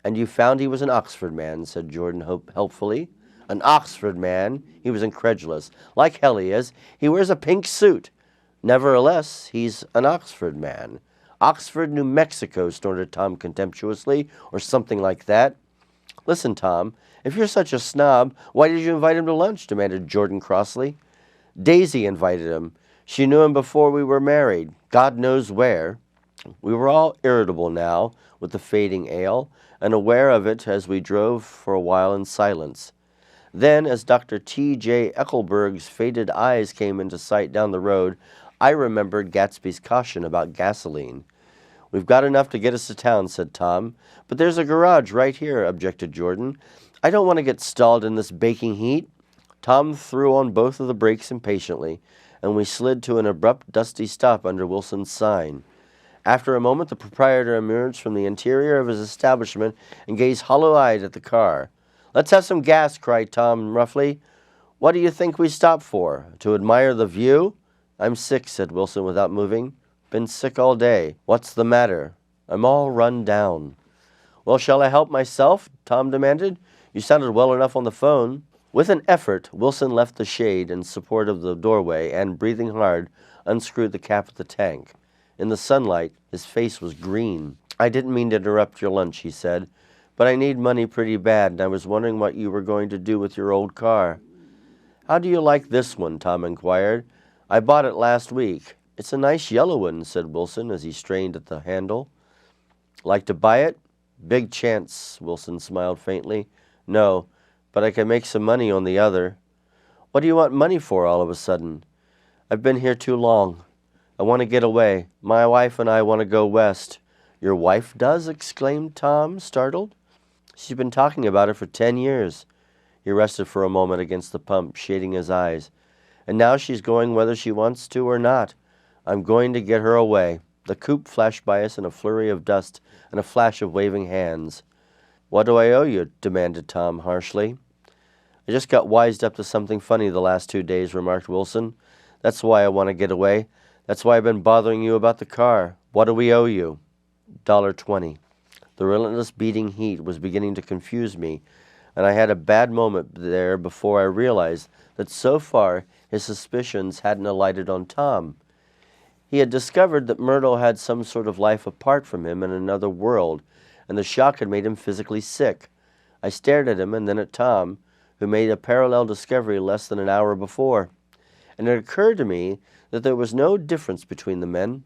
S1: And you found he was an Oxford man, said Jordan helpfully. An Oxford man? He was incredulous. Like hell he is. He wears a pink suit. Nevertheless, he's an Oxford man. Oxford, New Mexico, snorted Tom contemptuously, or something like that. Listen, Tom, if you're such a snob, why did you invite him to lunch? Demanded Jordan crossly. Daisy invited him. She knew him before we were married, God knows where. We were all irritable now with the fading ale, and aware of it as we drove for a while in silence. Then, as Dr. T.J. Eckelberg's faded eyes came into sight down the road, I remembered Gatsby's caution about gasoline. We've got enough to get us to town, said Tom. But there's a garage right here, objected Jordan. I don't want to get stalled in this baking heat. Tom threw on both of the brakes impatiently, and we slid to an abrupt, dusty stop under Wilson's sign. After a moment, the proprietor emerged from the interior of his establishment and gazed hollow-eyed at the car. Let's have some gas, cried Tom roughly. What do you think we stopped for? To admire the view? I'm sick, said Wilson without moving. Been sick all day. What's the matter? I'm all run down. Well, shall I help myself? Tom demanded. You sounded well enough on the phone. With an effort, Wilson left the shade in support of the doorway and, breathing hard, unscrewed the cap of the tank. In the sunlight, his face was green. I didn't mean to interrupt your lunch, he said, but I need money pretty bad, and I was wondering what you were going to do with your old car. How do you like this one? Tom inquired. I bought it last week. It's a nice yellow one, said Wilson as he strained at the handle. Like to buy it? Big chance, Wilson smiled faintly. No, but I can make some money on the other. What do you want money for all of a sudden? I've been here too long. I want to get away. My wife and I want to go west. Your wife does? Exclaimed Tom, startled. She's been talking about it for 10 years. He rested for a moment against the pump, shading his eyes. And now she's going whether she wants to or not. I'm going to get her away." The coupe flashed by us in a flurry of dust and a flash of waving hands. "What do I owe you?" demanded Tom harshly. "I just got wised up to something funny the last 2 days," remarked Wilson. "That's why I want to get away. That's why I've been bothering you about the car. What do we owe you?" $1.20. The relentless beating heat was beginning to confuse me, and I had a bad moment there before I realized that so far his suspicions hadn't alighted on Tom. He had discovered that Myrtle had some sort of life apart from him in another world, and the shock had made him physically sick. I stared at him and then at Tom, who made a parallel discovery less than an hour before, and it occurred to me that there was no difference between the men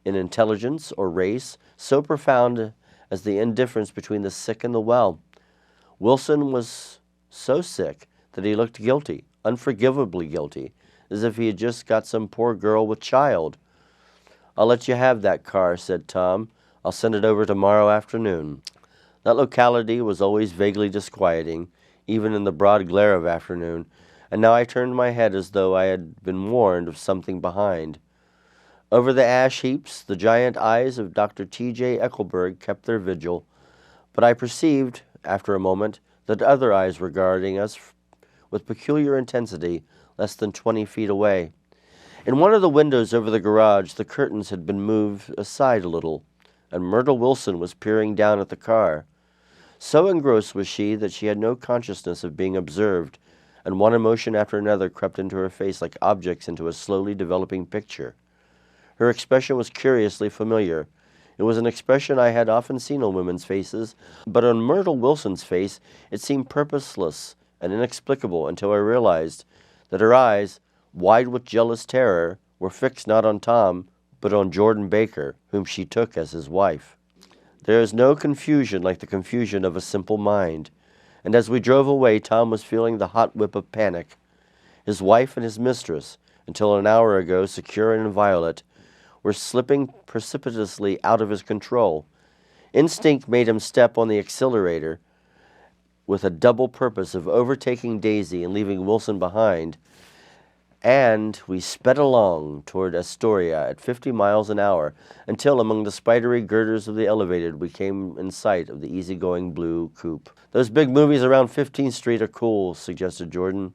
S1: in intelligence or race so profound as the indifference between the sick and the well. Wilson was so sick that he looked guilty, unforgivably guilty, as if he had just got some poor girl with child. "I'll let you have that car," said Tom. "I'll send it over tomorrow afternoon." That locality was always vaguely disquieting, even in the broad glare of afternoon, and now I turned my head as though I had been warned of something behind. Over the ash heaps, the giant eyes of Dr. T.J. Eckelberg kept their vigil, but I perceived, after a moment, that other eyes were guarding us with peculiar intensity less than 20 feet away. In one of the windows over the garage, the curtains had been moved aside a little, and Myrtle Wilson was peering down at the car. So engrossed was she that she had no consciousness of being observed, and one emotion after another crept into her face like objects into a slowly developing picture. Her expression was curiously familiar. It was an expression I had often seen on women's faces, but on Myrtle Wilson's face it seemed purposeless and inexplicable until I realized that her eyes, wide with jealous terror, were fixed not on Tom, but on Jordan Baker, whom she took as his wife. There is no confusion like the confusion of a simple mind, and as we drove away, Tom was feeling the hot whip of panic. His wife and his mistress, until an hour ago secure and inviolate, were slipping precipitously out of his control. Instinct made him step on the accelerator with a double purpose of overtaking Daisy and leaving Wilson behind, and we sped along toward Astoria at 50 miles an hour until among the spidery girders of the elevated we came in sight of the easygoing blue coupe. "Those big movies around 15th Street are cool," suggested Jordan.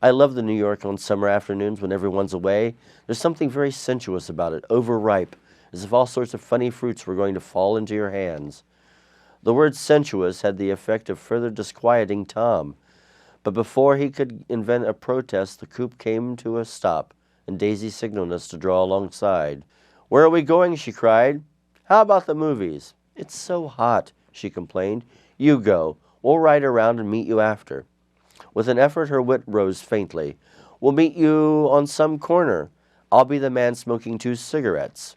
S1: "I love the New York on summer afternoons when everyone's away. There's something very sensuous about it, overripe, as if all sorts of funny fruits were going to fall into your hands." The word sensuous had the effect of further disquieting Tom, but before he could invent a protest, the coupe came to a stop, and Daisy signaled us to draw alongside. "Where are we going?" she cried. "How about the movies?" "It's so hot," she complained. "You go. We'll ride around and meet you after." With an effort, her wit rose faintly. "We'll meet you on some corner. I'll be the man smoking 2 cigarettes.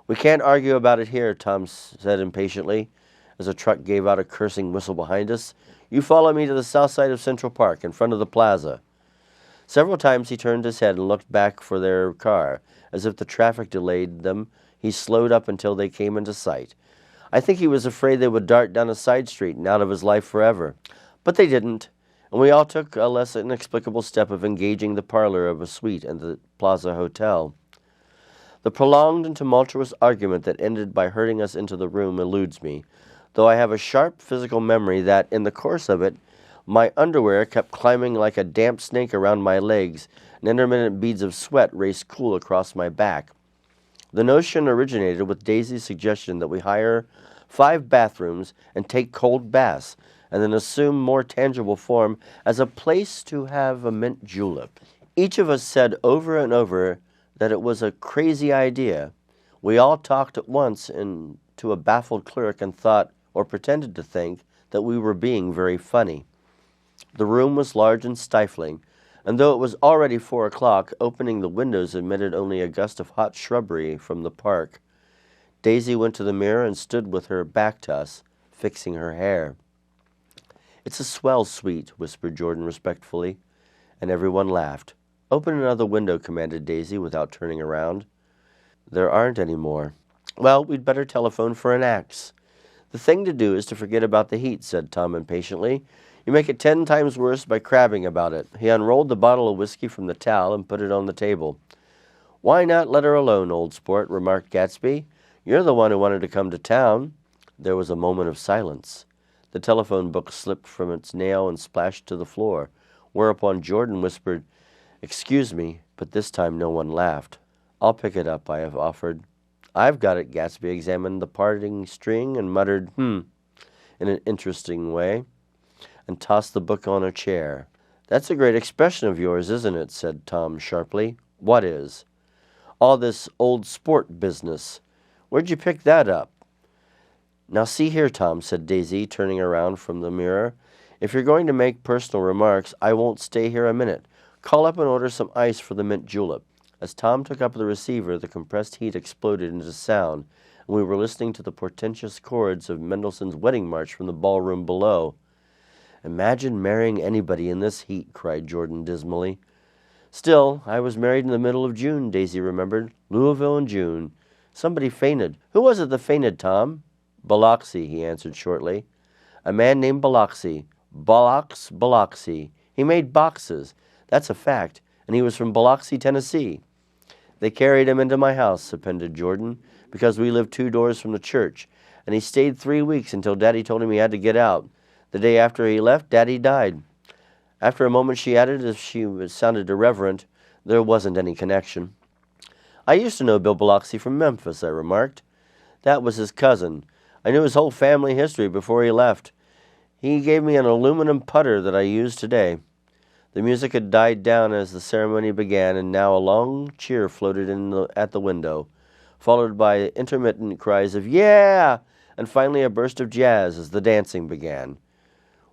S1: "We can't argue about it here," Tom said impatiently, as a truck gave out a cursing whistle behind us. "You follow me to the south side of Central Park, in front of the plaza." Several times he turned his head and looked back for their car. As if the traffic delayed them, he slowed up until they came into sight. I think he was afraid they would dart down a side street and out of his life forever. But they didn't, and we all took a less inexplicable step of engaging the parlor of a suite at the Plaza Hotel. The prolonged and tumultuous argument that ended by herding us into the room eludes me, though I have a sharp physical memory that, in the course of it, my underwear kept climbing like a damp snake around my legs, and intermittent beads of sweat raced cool across my back. The notion originated with Daisy's suggestion that we hire 5 bathrooms and take cold baths, and then assume more tangible form as a place to have a mint julep. Each of us said over and over that it was a crazy idea. We all talked at once and to a baffled clerk and thought, or pretended to think, that we were being very funny. The room was large and stifling, and though it was already 4 o'clock, opening the windows admitted only a gust of hot shrubbery from the park. Daisy went to the mirror and stood with her back to us, fixing her hair. "It's a swell suite," whispered Jordan respectfully, and everyone laughed. "Open another window," commanded Daisy without turning around. "There aren't any more." "Well, we'd better telephone for an axe." "The thing to do is to forget about the heat," said Tom impatiently. You make it 10 times worse by crabbing about it." He unrolled the bottle of whiskey from the towel and put it on the table. "Why not let her alone, old sport?" remarked Gatsby. "You're the one who wanted to come to town." There was a moment of silence. The telephone book slipped from its nail and splashed to the floor, whereupon Jordan whispered, "Excuse me," but this time no one laughed. "I'll pick it up," I have offered. "I've got it." Gatsby examined the parting string and muttered, in an interesting way, and tossed the book on a chair. "That's a great expression of yours, isn't it?" said Tom sharply. "What is?" "All this old sport business. Where'd you pick that up?" "Now see here, Tom," said Daisy, turning around from the mirror. "If you're going to make personal remarks, I won't stay here a minute. Call up and order some ice for the mint julep." As Tom took up the receiver, the compressed heat exploded into sound, and we were listening to the portentous chords of Mendelssohn's Wedding March from the ballroom below. "Imagine marrying anybody in this heat," cried Jordan dismally. "Still, I was married in the middle of June," Daisy remembered. "Louisville in June. Somebody fainted. Who was it that fainted, Tom?" "Biloxi," he answered shortly. "A man named Biloxi. Biloxi. He made boxes. That's a fact. And he was from Biloxi, Tennessee." "They carried him into my house," appended Jordan, "because we lived 2 doors from the church, and he stayed 3 weeks until Daddy told him he had to get out. The day after he left, Daddy died." After a moment she added, as she sounded irreverent, "There wasn't any connection." "I used to know Bill Biloxi from Memphis," I remarked. "That was his cousin. I knew his whole family history before he left. He gave me an aluminum putter that I use today." The music had died down as the ceremony began, and now a long cheer floated at the window, followed by intermittent cries of "Yeah!" and finally a burst of jazz as the dancing began.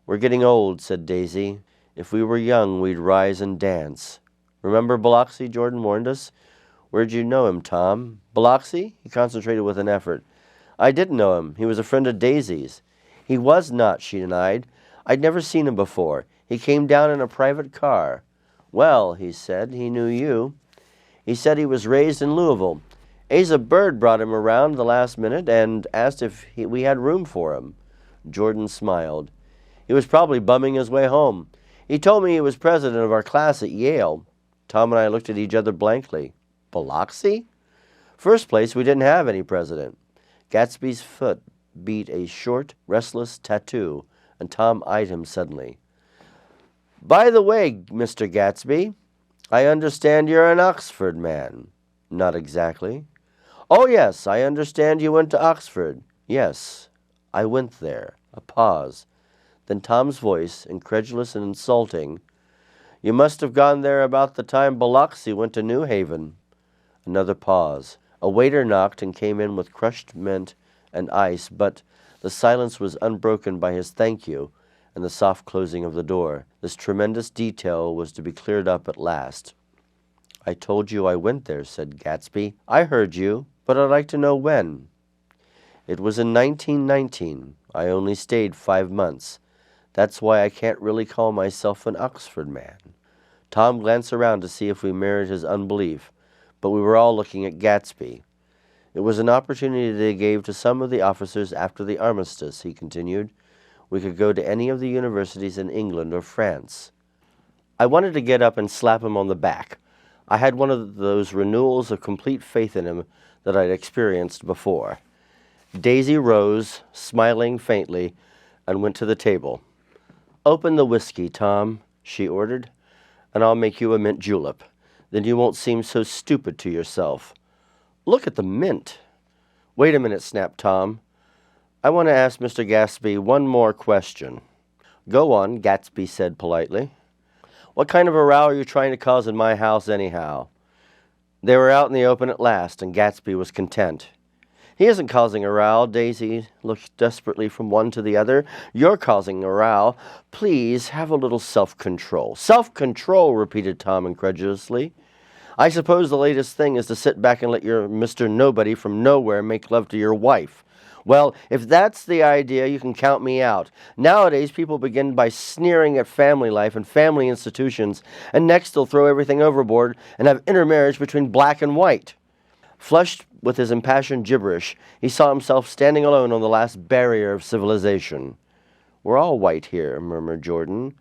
S1: "We're getting old," said Daisy. "If we were young, we'd rise and dance." "Remember Biloxi?" Jordan warned us. "Where'd you know him, Tom?" "Biloxi?" He concentrated with an effort. "I didn't know him. He was a friend of Daisy's." "He was not," she denied. "I'd never seen him before. He came down in a private car." "Well," he said, "he knew you." "He said he was raised in Louisville. Asa Bird brought him around the last minute and asked if we had room for him." Jordan smiled. "He was probably bumming his way home. He told me he was president of our class at Yale." Tom and I looked at each other blankly. "Biloxi?" "First place, we didn't have any president." Gatsby's foot beat a short, restless tattoo, and Tom eyed him suddenly. "By the way, Mr. Gatsby, I understand you're an Oxford man." "Not exactly." "Oh, yes, I understand you went to Oxford." "Yes, I went there." A pause. Then Tom's voice, incredulous and insulting, "You must have gone there about the time Biloxi went to New Haven." Another pause. A waiter knocked and came in with crushed mint and ice, but the silence was unbroken by his "thank you" and the soft closing of the door. This tremendous detail was to be cleared up at last. "I told you I went there," said Gatsby. "I heard you, but I'd like to know when." "It was in 1919. I only stayed 5 months. That's why I can't really call myself an Oxford man." Tom glanced around to see if we mirrored his unbelief, but we were all looking at Gatsby. "It was an opportunity they gave to some of the officers after the armistice," he continued. "We could go to any of the universities in England or France." I wanted to get up and slap him on the back. I had one of those renewals of complete faith in him that I'd experienced before. Daisy rose, smiling faintly, and went to the table. "Open the whiskey, Tom," she ordered, "and I'll make you a mint julep. Then you won't seem so stupid to yourself." "Look at the mint." "Wait a minute," snapped Tom. "I want to ask Mr. Gatsby one more question." "Go on," Gatsby said politely. "What kind of a row are you trying to cause in my house anyhow?" They were out in the open at last, and Gatsby was content. "He isn't causing a row." Daisy looked desperately from one to the other. "You're causing a row. Please have a little self-control." "Self-control," repeated Tom incredulously. "I suppose the latest thing is to sit back and let your Mr. Nobody from nowhere make love to your wife. Well, if that's the idea, you can count me out. Nowadays, people begin by sneering at family life and family institutions, and next they'll throw everything overboard and have intermarriage between black and white." Flushed with his impassioned gibberish, he saw himself standing alone on the last barrier of civilization. We're all white here, murmured Jordan.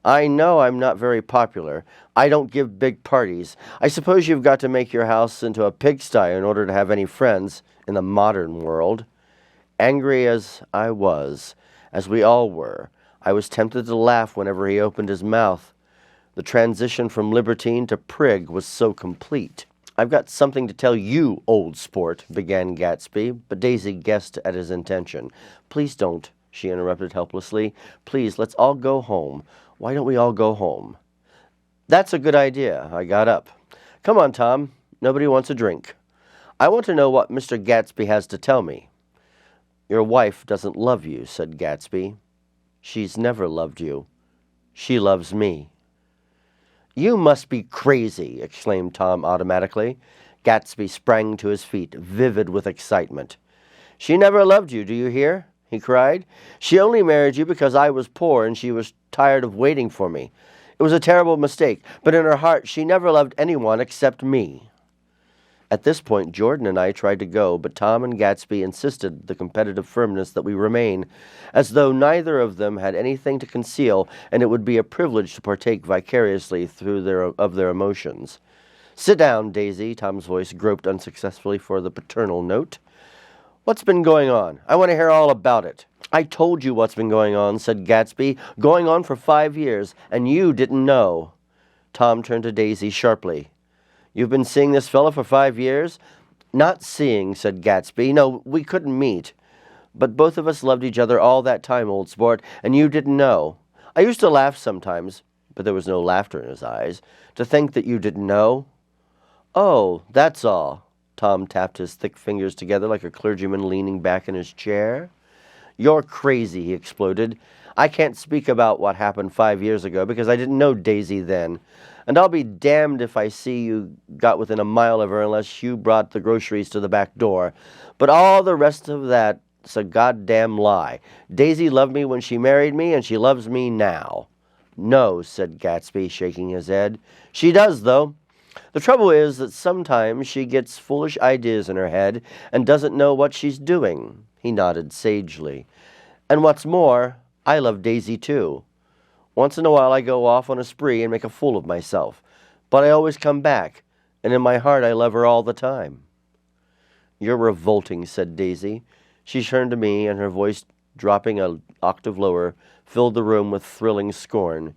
S1: I know I'm not very popular. I don't give big parties. I suppose you've got to make your house into a pigsty in order to have any friends in the modern world. Angry as I was, as we all were, I was tempted to laugh whenever he opened his mouth. The transition from libertine to prig was so complete. I've got something to tell you, old sport, began Gatsby, but Daisy guessed at his intention. Please don't, she interrupted helplessly. Please, let's all go home. Why don't we all go home? That's a good idea. I got up. Come on, Tom. Nobody wants a drink. I want to know what Mr. Gatsby has to tell me. Your wife doesn't love you, said Gatsby. She's never loved you. She loves me. You must be crazy, exclaimed Tom automatically. Gatsby sprang to his feet, vivid with excitement. She never loved you, do you hear? He cried. She only married you because I was poor and she was tired of waiting for me. It was a terrible mistake, but in her heart she never loved anyone except me. At this point, Jordan and I tried to go, but Tom and Gatsby insisted the competitive firmness that we remain, as though neither of them had anything to conceal, and it would be a privilege to partake vicariously through their emotions. Sit down, Daisy, Tom's voice groped unsuccessfully for the paternal note. What's been going on? I want to hear all about it. I told you what's been going on, said Gatsby. Going on for 5 years, and you didn't know. Tom turned to Daisy sharply. You've been seeing this fellow for 5 years? Not seeing, said Gatsby. No, we couldn't meet. But both of us loved each other all that time, old sport, and you didn't know. I used to laugh sometimes, but there was no laughter in his eyes, to think that you didn't know. Oh, that's all. Tom tapped his thick fingers together like a clergyman leaning back in his chair. You're crazy, he exploded. I can't speak about what happened 5 years ago because I didn't know Daisy then. And I'll be damned if I see you got within a mile of her unless you brought the groceries to the back door. But all the rest of that's a goddamn lie. Daisy loved me when she married me, and she loves me now. No, said Gatsby, shaking his head. She does, though. The trouble is that sometimes she gets foolish ideas in her head and doesn't know what she's doing. He nodded sagely. And what's more, I love Daisy too. Once in a while I go off on a spree and make a fool of myself, but I always come back, and in my heart I love her all the time. You're revolting, said Daisy. She turned to me, and her voice, dropping an octave lower, filled the room with thrilling scorn.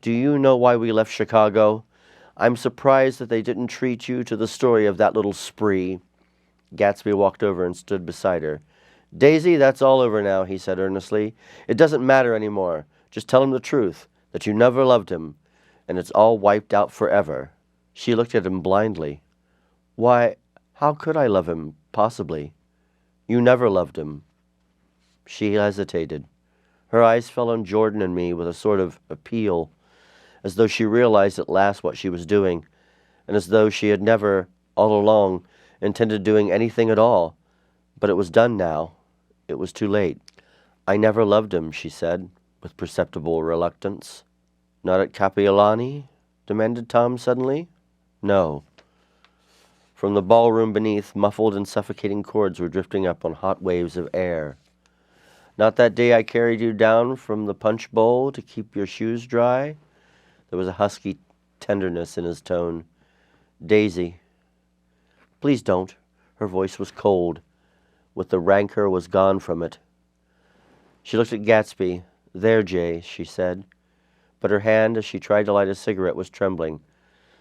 S1: Do you know why we left Chicago? I'm surprised that they didn't treat you to the story of that little spree. Gatsby walked over and stood beside her. Daisy, that's all over now, he said earnestly. It doesn't matter any more. Just tell him the truth, that you never loved him, and it's all wiped out forever. She looked at him blindly. Why, how could I love him, possibly? You never loved him. She hesitated. Her eyes fell on Jordan and me with a sort of appeal, as though she realized at last what she was doing, and as though she had never, all along, intended doing anything at all. But it was done now. It was too late. I never loved him, she said, with perceptible reluctance. Not at Kapiolani? Demanded Tom suddenly. No. From the ballroom beneath, muffled and suffocating chords were drifting up on hot waves of air. Not that day I carried you down from the punch bowl to keep your shoes dry? There was a husky tenderness in his tone. Daisy. Please don't. Her voice was cold, with the rancor was gone from it. She looked at Gatsby. There, Jay, she said. But her hand, as she tried to light a cigarette, was trembling.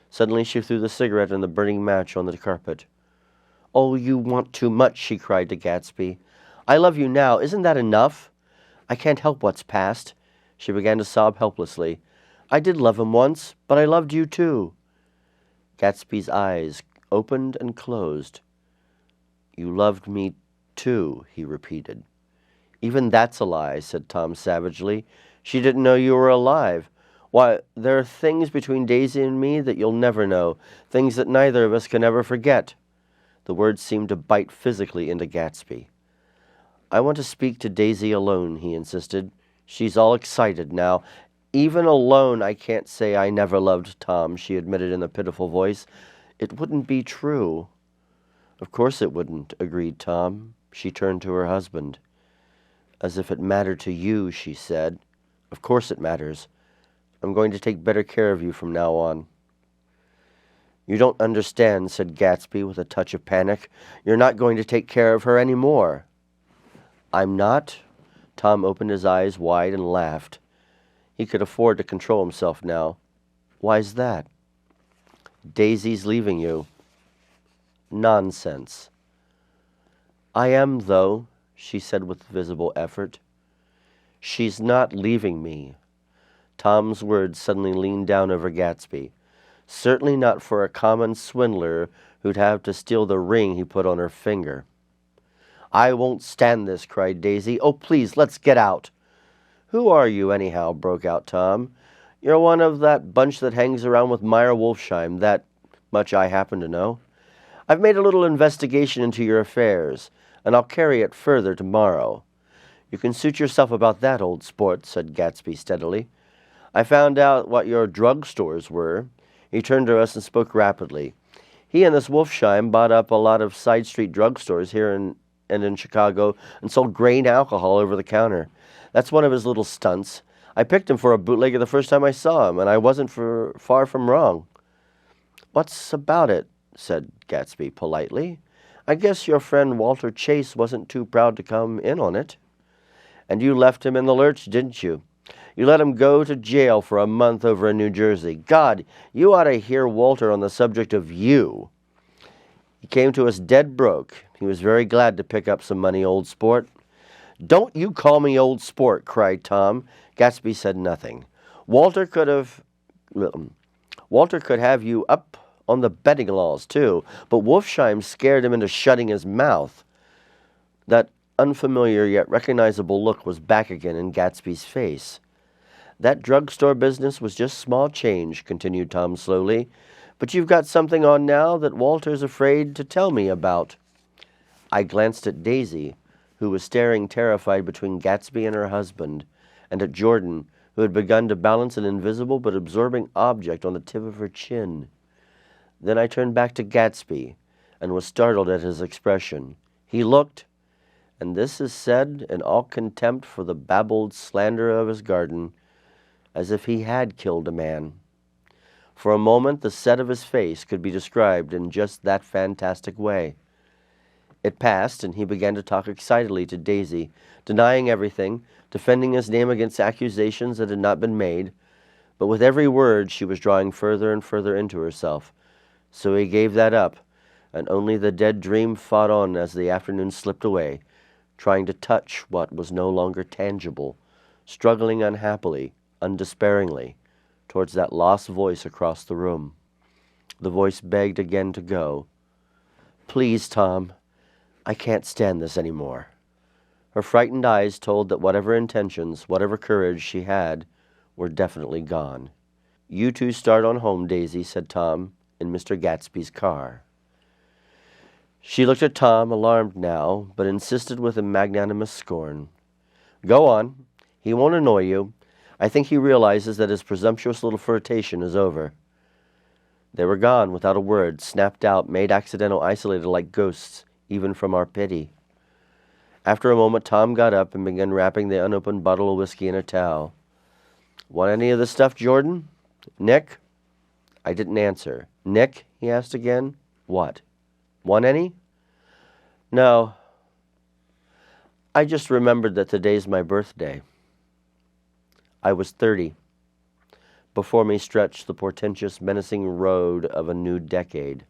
S1: Suddenly she threw the cigarette and the burning match on the carpet. Oh, you want too much, she cried to Gatsby. I love you now. Isn't that enough? I can't help what's past. She began to sob helplessly. I did love him once, but I loved you too. Gatsby's eyes opened and closed. You loved me too, he repeated. Even that's a lie, said Tom savagely. She didn't know you were alive. Why, there are things between Daisy and me that you'll never know, things that neither of us can ever forget. The words seemed to bite physically into Gatsby. I want to speak to Daisy alone, he insisted. She's all excited now. Even alone I can't say I never loved Tom, she admitted in a pitiful voice. It wouldn't be true. Of course it wouldn't, agreed Tom. She turned to her husband. As if it mattered to you, she said. Of course it matters. I'm going to take better care of you from now on. You don't understand, said Gatsby with a touch of panic. You're not going to take care of her any more. I'm not? Tom opened his eyes wide and laughed. He could afford to control himself now. Why's that? Daisy's leaving you. Nonsense. I am, though, she said with visible effort. She's not leaving me. Tom's words suddenly leaned down over Gatsby. Certainly not for a common swindler who'd have to steal the ring he put on her finger. I won't stand this, cried Daisy. Oh, please, let's get out. Who are you, anyhow? Broke out Tom. You're one of that bunch that hangs around with Meyer Wolfsheim, that much I happen to know. I've made a little investigation into your affairs, and I'll carry it further tomorrow. You can suit yourself about that, old sport, said Gatsby steadily. I found out what your drugstores were. He turned to us and spoke rapidly. He and this Wolfsheim bought up a lot of side street drugstores here in Chicago and sold grain alcohol over the counter. That's one of his little stunts. I picked him for a bootlegger the first time I saw him, and I wasn't far from wrong. What's about it? Said Gatsby politely. I guess your friend Walter Chase wasn't too proud to come in on it. And you left him in the lurch, didn't you? You let him go to jail for a month over in New Jersey. God, you ought to hear Walter on the subject of you. He came to us dead broke. He was very glad to pick up some money, old sport. Don't you call me old sport, cried Tom. Gatsby said nothing. Walter could have you up on the betting laws, too, but Wolfsheim scared him into shutting his mouth. That unfamiliar yet recognizable look was back again in Gatsby's face. That drugstore business was just small change, continued Tom slowly, but you've got something on now that Walter's afraid to tell me about. I glanced at Daisy, who was staring terrified between Gatsby and her husband, and at Jordan, who had begun to balance an invisible but absorbing object on the tip of her chin. Then I turned back to Gatsby and was startled at his expression. He looked, and this is said in all contempt for the babbled slander of his garden, as if he had killed a man. For a moment the set of his face could be described in just that fantastic way. It passed, and he began to talk excitedly to Daisy, denying everything, defending his name against accusations that had not been made, but with every word she was drawing further and further into herself. So he gave that up, and only the dead dream fought on as the afternoon slipped away, trying to touch what was no longer tangible, struggling unhappily, undespairingly, towards that lost voice across the room. The voice begged again to go. Please, Tom, I can't stand this any more. Her frightened eyes told that whatever intentions, whatever courage she had, were definitely gone. You two start on home, Daisy, said Tom, in Mr. Gatsby's car. She looked at Tom, alarmed now, but insisted with a magnanimous scorn. Go on. He won't annoy you. I think he realizes that his presumptuous little flirtation is over. They were gone without a word, snapped out, made accidental, isolated like ghosts, even from our pity. After a moment, Tom got up and began wrapping the unopened bottle of whiskey in a towel. Want any of the stuff, Jordan? Nick? I didn't answer. Nick? He asked again. What? Want any? No. I just remembered that today's my birthday. I was 30. Before me stretched the portentous, menacing road of a new decade.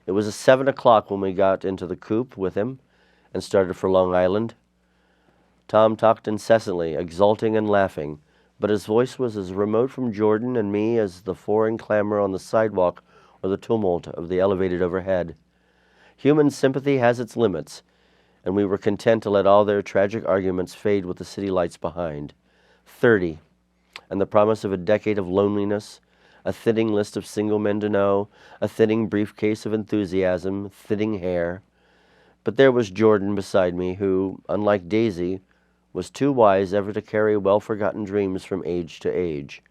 S1: It was 7 o'clock when we got into the coupe with him and started for Long Island. Tom talked incessantly, exulting and laughing, but his voice was as remote from Jordan and me as the foreign clamor on the sidewalk or the tumult of the elevated overhead. Human sympathy has its limits, and we were content to let all their tragic arguments fade with the city lights behind. 30, and the promise of a decade of loneliness, a thinning list of single men to know, a thinning briefcase of enthusiasm, thinning hair. But there was Jordan beside me, who, unlike Daisy, was too wise ever to carry well-forgotten dreams from age to age.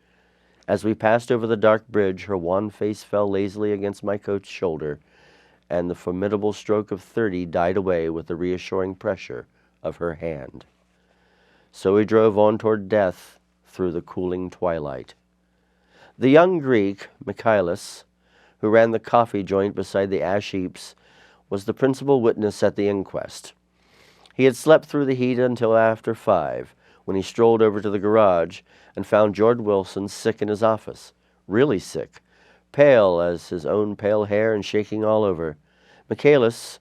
S1: As we passed over the dark bridge, her wan face fell lazily against my coat's shoulder, and the formidable stroke of 30 died away with the reassuring pressure of her hand. So he drove on toward death through the cooling twilight. The young Greek, Michaelis, who ran the coffee joint beside the ash heaps, was the principal witness at the inquest. He had slept through the heat until after 5, when he strolled over to the garage and found George Wilson sick in his office, really sick, pale as his own pale hair and shaking all over. Michaelis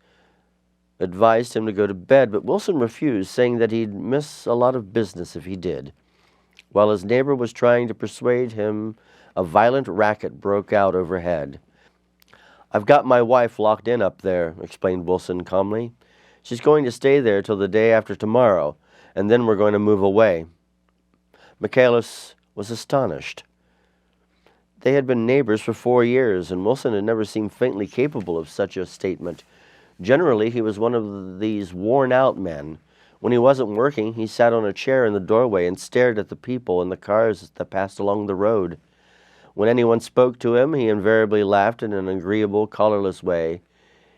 S1: advised him to go to bed, but Wilson refused, saying that he'd miss a lot of business if he did. While his neighbor was trying to persuade him, a violent racket broke out overhead. "I've got my wife locked in up there," explained Wilson calmly. "She's going to stay there till the day after tomorrow, and then we're going to move away." Michaelis was astonished. They had been neighbors for 4 years, and Wilson had never seemed faintly capable of such a statement. Generally, he was one of these worn-out men. When he wasn't working, he sat on a chair in the doorway and stared at the people and the cars that passed along the road. When anyone spoke to him, he invariably laughed in an agreeable, colorless way.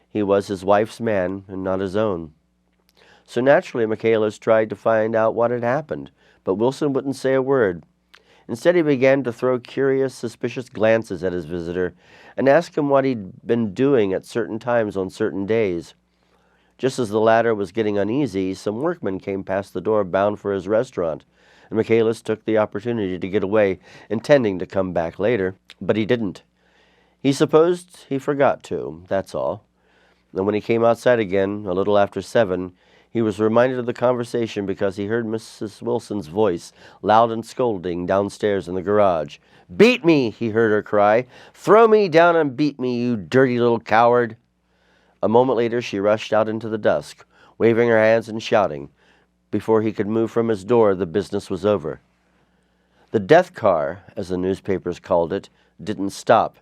S1: He was his wife's man and not his own. So naturally, Michaelis tried to find out what had happened, but Wilson wouldn't say a word. Instead, he began to throw curious, suspicious glances at his visitor and ask him what he'd been doing at certain times on certain days. Just as the latter was getting uneasy, some workmen came past the door bound for his restaurant, and Michaelis took the opportunity to get away, intending to come back later, but he didn't. He supposed he forgot to, that's all. And when he came outside again, a little after 7, he was reminded of the conversation because he heard Mrs. Wilson's voice, loud and scolding, downstairs in the garage. "Beat me!" he heard her cry. "Throw me down and beat me, you dirty little coward!" A moment later she rushed out into the dusk, waving her hands and shouting. Before he could move from his door, the business was over. The death car, as the newspapers called it, didn't stop.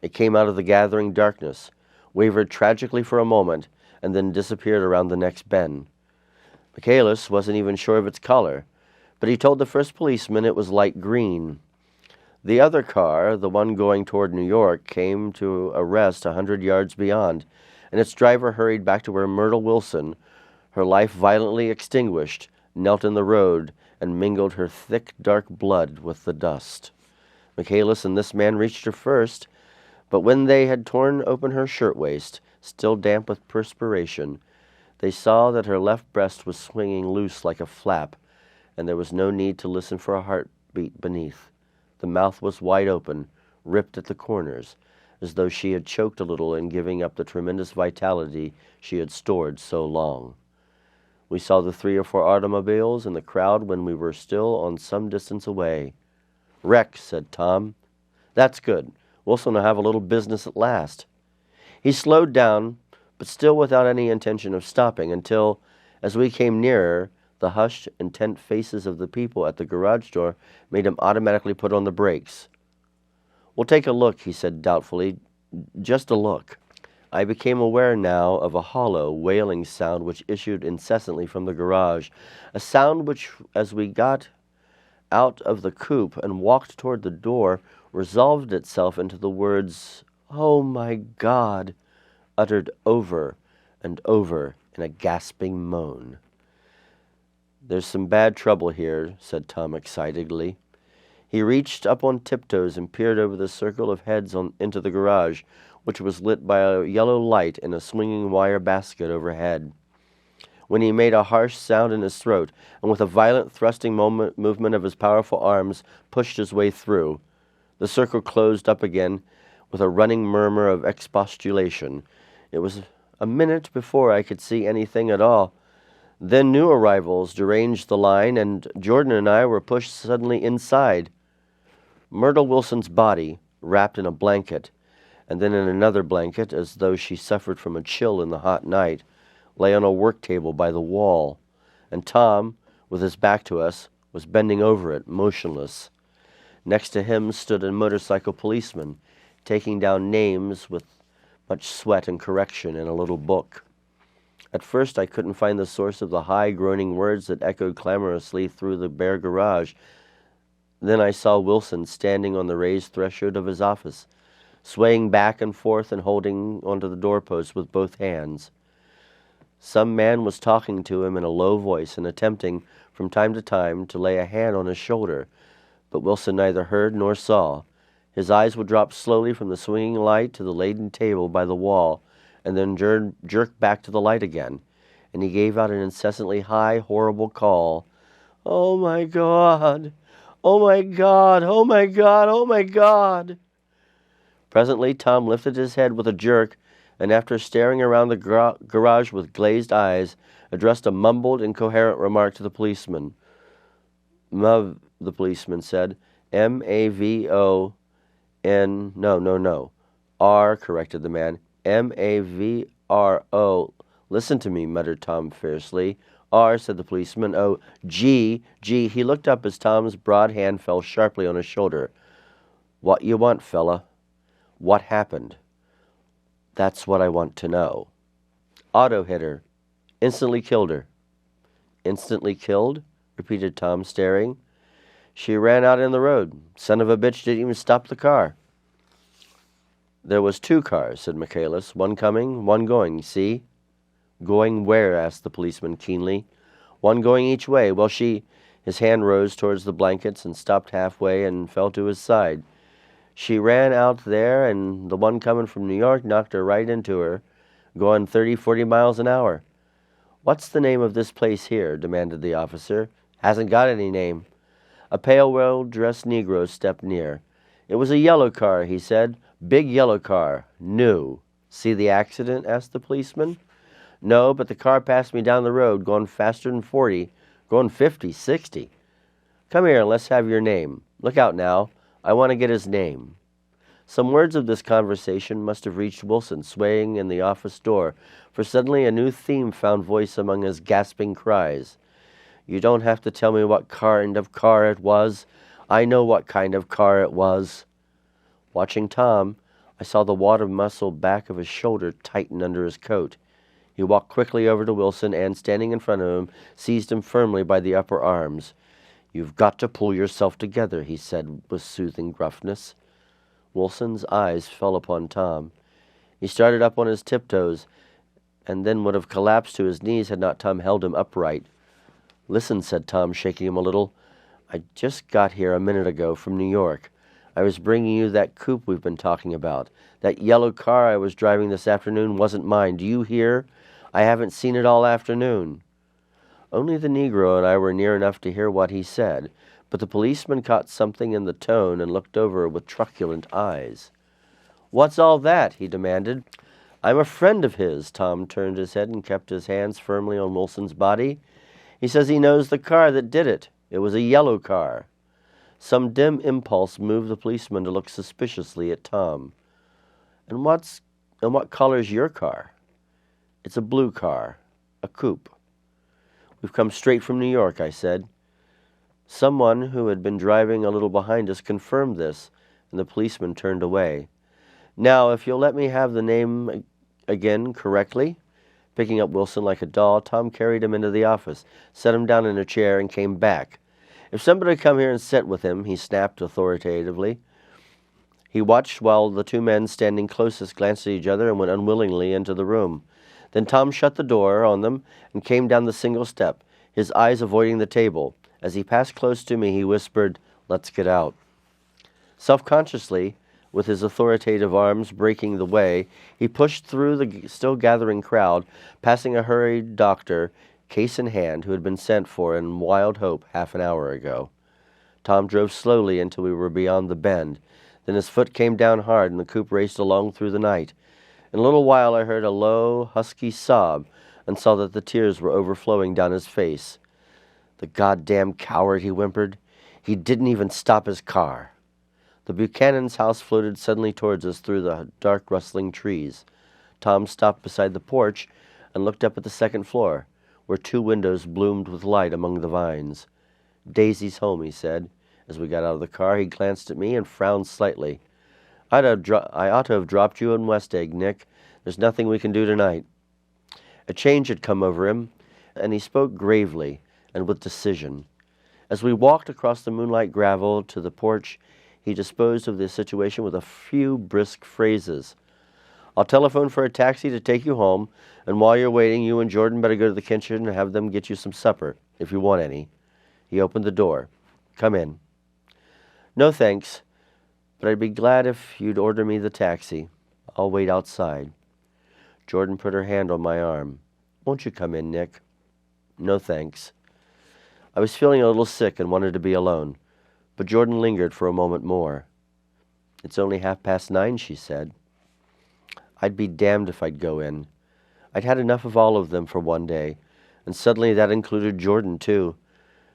S1: It came out of the gathering darkness, wavered tragically for a moment, and then disappeared around the next bend. Michaelis wasn't even sure of its color, but he told the first policeman it was light green. The other car, the one going toward New York, came to a rest 100 yards beyond, and its driver hurried back to where Myrtle Wilson, her life violently extinguished, knelt in the road and mingled her thick, dark blood with the dust. Michaelis and this man reached her first, but when they had torn open her shirtwaist, still damp with perspiration, they saw that her left breast was swinging loose like a flap, and there was no need to listen for a heartbeat beneath. The mouth was wide open, ripped at the corners, as though she had choked a little in giving up the tremendous vitality she had stored so long. We saw the 3 or 4 automobiles in the crowd when we were still on some distance away. "Wreck," said Tom. "That's good. Wilson will have a little business at last." He slowed down, but still without any intention of stopping, until, as we came nearer, the hushed, intent faces of the people at the garage door made him automatically put on the brakes. "We'll take a look," he said doubtfully. "Just a look." I became aware now of a hollow, wailing sound which issued incessantly from the garage, a sound which, as we got out of the coupe and walked toward the door, resolved itself into the words, "Oh, my God," uttered over and over in a gasping moan. "There's some bad trouble here," said Tom excitedly. He reached up on tiptoes and peered over the circle of heads into the garage, which was lit by a yellow light in a swinging wire basket overhead. When he made a harsh sound in his throat, and with a violent thrusting movement of his powerful arms pushed his way through, the circle closed up again with a running murmur of expostulation. It was a minute before I could see anything at all. Then new arrivals deranged the line, and Jordan and I were pushed suddenly inside. Myrtle Wilson's body, wrapped in a blanket, and then in another blanket, as though she suffered from a chill in the hot night, lay on a work table by the wall, and Tom, with his back to us, was bending over it, motionless. Next to him stood a motorcycle policeman, taking down names with much sweat and correction in a little book. At first I couldn't find the source of the high, groaning words that echoed clamorously through the bare garage. Then I saw Wilson standing on the raised threshold of his office, swaying back and forth and holding onto the doorpost with both hands. Some man was talking to him in a low voice and attempting from time to time to lay a hand on his shoulder, but Wilson neither heard nor saw. His eyes would drop slowly from the swinging light to the laden table by the wall, and then jerk back to the light again, and he gave out an incessantly high, horrible call. "Oh, my God! Oh, my God! Oh, my God! Oh, my God!" Presently Tom lifted his head with a jerk, and after staring around the garage with glazed eyes, addressed a mumbled, incoherent remark to the policeman. "Mav," the policeman said. "M-A-V-O... No. R," corrected the man. "M-A-V-R-O. Listen to me," muttered Tom fiercely. "R," said the policeman. "Oh, G. He looked up as Tom's broad hand fell sharply on his shoulder. "What you want, fella? What happened?" "That's what I want to know." "Auto hit her. Instantly killed her." "Instantly killed?" repeated Tom, staring. "She ran out in the road. Son of a bitch didn't even stop the car." "There was 2 cars," said Michaelis. "One coming, one going, see?" "Going where?" asked the policeman keenly. "One going each way. Well, she—" His hand rose towards the blankets and stopped halfway and fell to his side. "She ran out there, and the one coming from New York knocked her right into her, going 30-40 miles an hour." "What's the name of this place here?" demanded the officer. "Hasn't got any name." A pale, well-dressed Negro stepped near. "It was a yellow car," he said. "Big yellow car. New." "See the accident?" asked the policeman. "No, but the car passed me down the road, going faster than 40, going 50, 60. Come here and let's have your name. Look out now. I want to get his name." Some words of this conversation must have reached Wilson, swaying in the office door, for suddenly a new theme found voice among his gasping cries. "You don't have to tell me what kind of car it was. I know what kind of car it was." Watching Tom, I saw the water muscle back of his shoulder tighten under his coat. He walked quickly over to Wilson and, standing in front of him, seized him firmly by the upper arms. "You've got to pull yourself together," he said with soothing gruffness. Wilson's eyes fell upon Tom. He started up on his tiptoes, and then would have collapsed to his knees had not Tom held him upright. "Listen," said Tom, shaking him a little. "I just got here a minute ago from New York. I was bringing you that coupe we've been talking about. That yellow car I was driving this afternoon wasn't mine. Do you hear? I haven't seen it all afternoon." Only the Negro and I were near enough to hear what he said, but the policeman caught something in the tone and looked over with truculent eyes. "What's all that?" he demanded. "I'm a friend of his." Tom turned his head and kept his hands firmly on Wilson's body. "He says he knows the car that did it. It was a yellow car." Some dim impulse moved the policeman to look suspiciously at Tom. And what color's your car?" "It's a blue car, a coupe." "We've come straight from New York," I said. Someone who had been driving a little behind us confirmed this, and the policeman turned away. "Now, if you'll let me have the name again correctly." Picking up Wilson like a doll, Tom carried him into the office, set him down in a chair, and came back. "If somebody would come here and sit with him," he snapped authoritatively. He watched while the 2 men standing closest glanced at each other and went unwillingly into the room. Then Tom shut the door on them and came down the single step, his eyes avoiding the table. As he passed close to me, he whispered, "Let's get out." Self-consciously, with his authoritative arms breaking the way, he pushed through the still gathering crowd, passing a hurried doctor, case in hand, who had been sent for in wild hope half an hour ago. Tom drove slowly until we were beyond the bend. Then his foot came down hard, and the coupe raced along through the night. In a little while I heard a low, husky sob, and saw that the tears were overflowing down his face. "The goddamn coward," he whimpered. "He didn't even stop his car." The Buchanan's house floated suddenly towards us through the dark, rustling trees. Tom stopped beside the porch and looked up at the second floor, where 2 windows bloomed with light among the vines. "Daisy's home," he said. As we got out of the car, he glanced at me and frowned slightly. I ought to have dropped you in West Egg, Nick. There's nothing we can do tonight." A change had come over him, and he spoke gravely and with decision. As we walked across the moonlight gravel to the porch, he disposed of the situation with a few brisk phrases. I'll telephone for a taxi to take you home, and while you're waiting, you and Jordan better go to the kitchen and have them get you some supper, if you want any." He opened the door. "Come in." "No, thanks, but I'd be glad if you'd order me the taxi. I'll wait outside." Jordan put her hand on my arm. "Won't you come in, Nick?" "No, thanks." I was feeling a little sick and wanted to be alone, but Jordan lingered for a moment more. "It's only 9:30, she said. I'd be damned if I'd go in. I'd had enough of all of them for one day, and suddenly that included Jordan, too.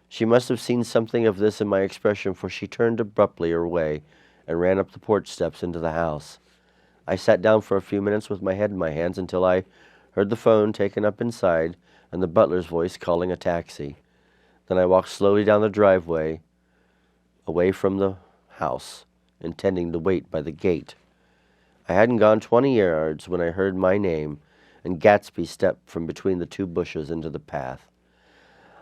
S1: She must have seen something of this in my expression, for she turned abruptly away and ran up the porch steps into the house. I sat down for a few minutes with my head in my hands until I heard the phone taken up inside and the butler's voice calling a taxi. Then I walked slowly down the driveway, away from the house, intending to wait by the gate. I hadn't gone 20 yards when I heard my name, and Gatsby stepped from between the two bushes into the path.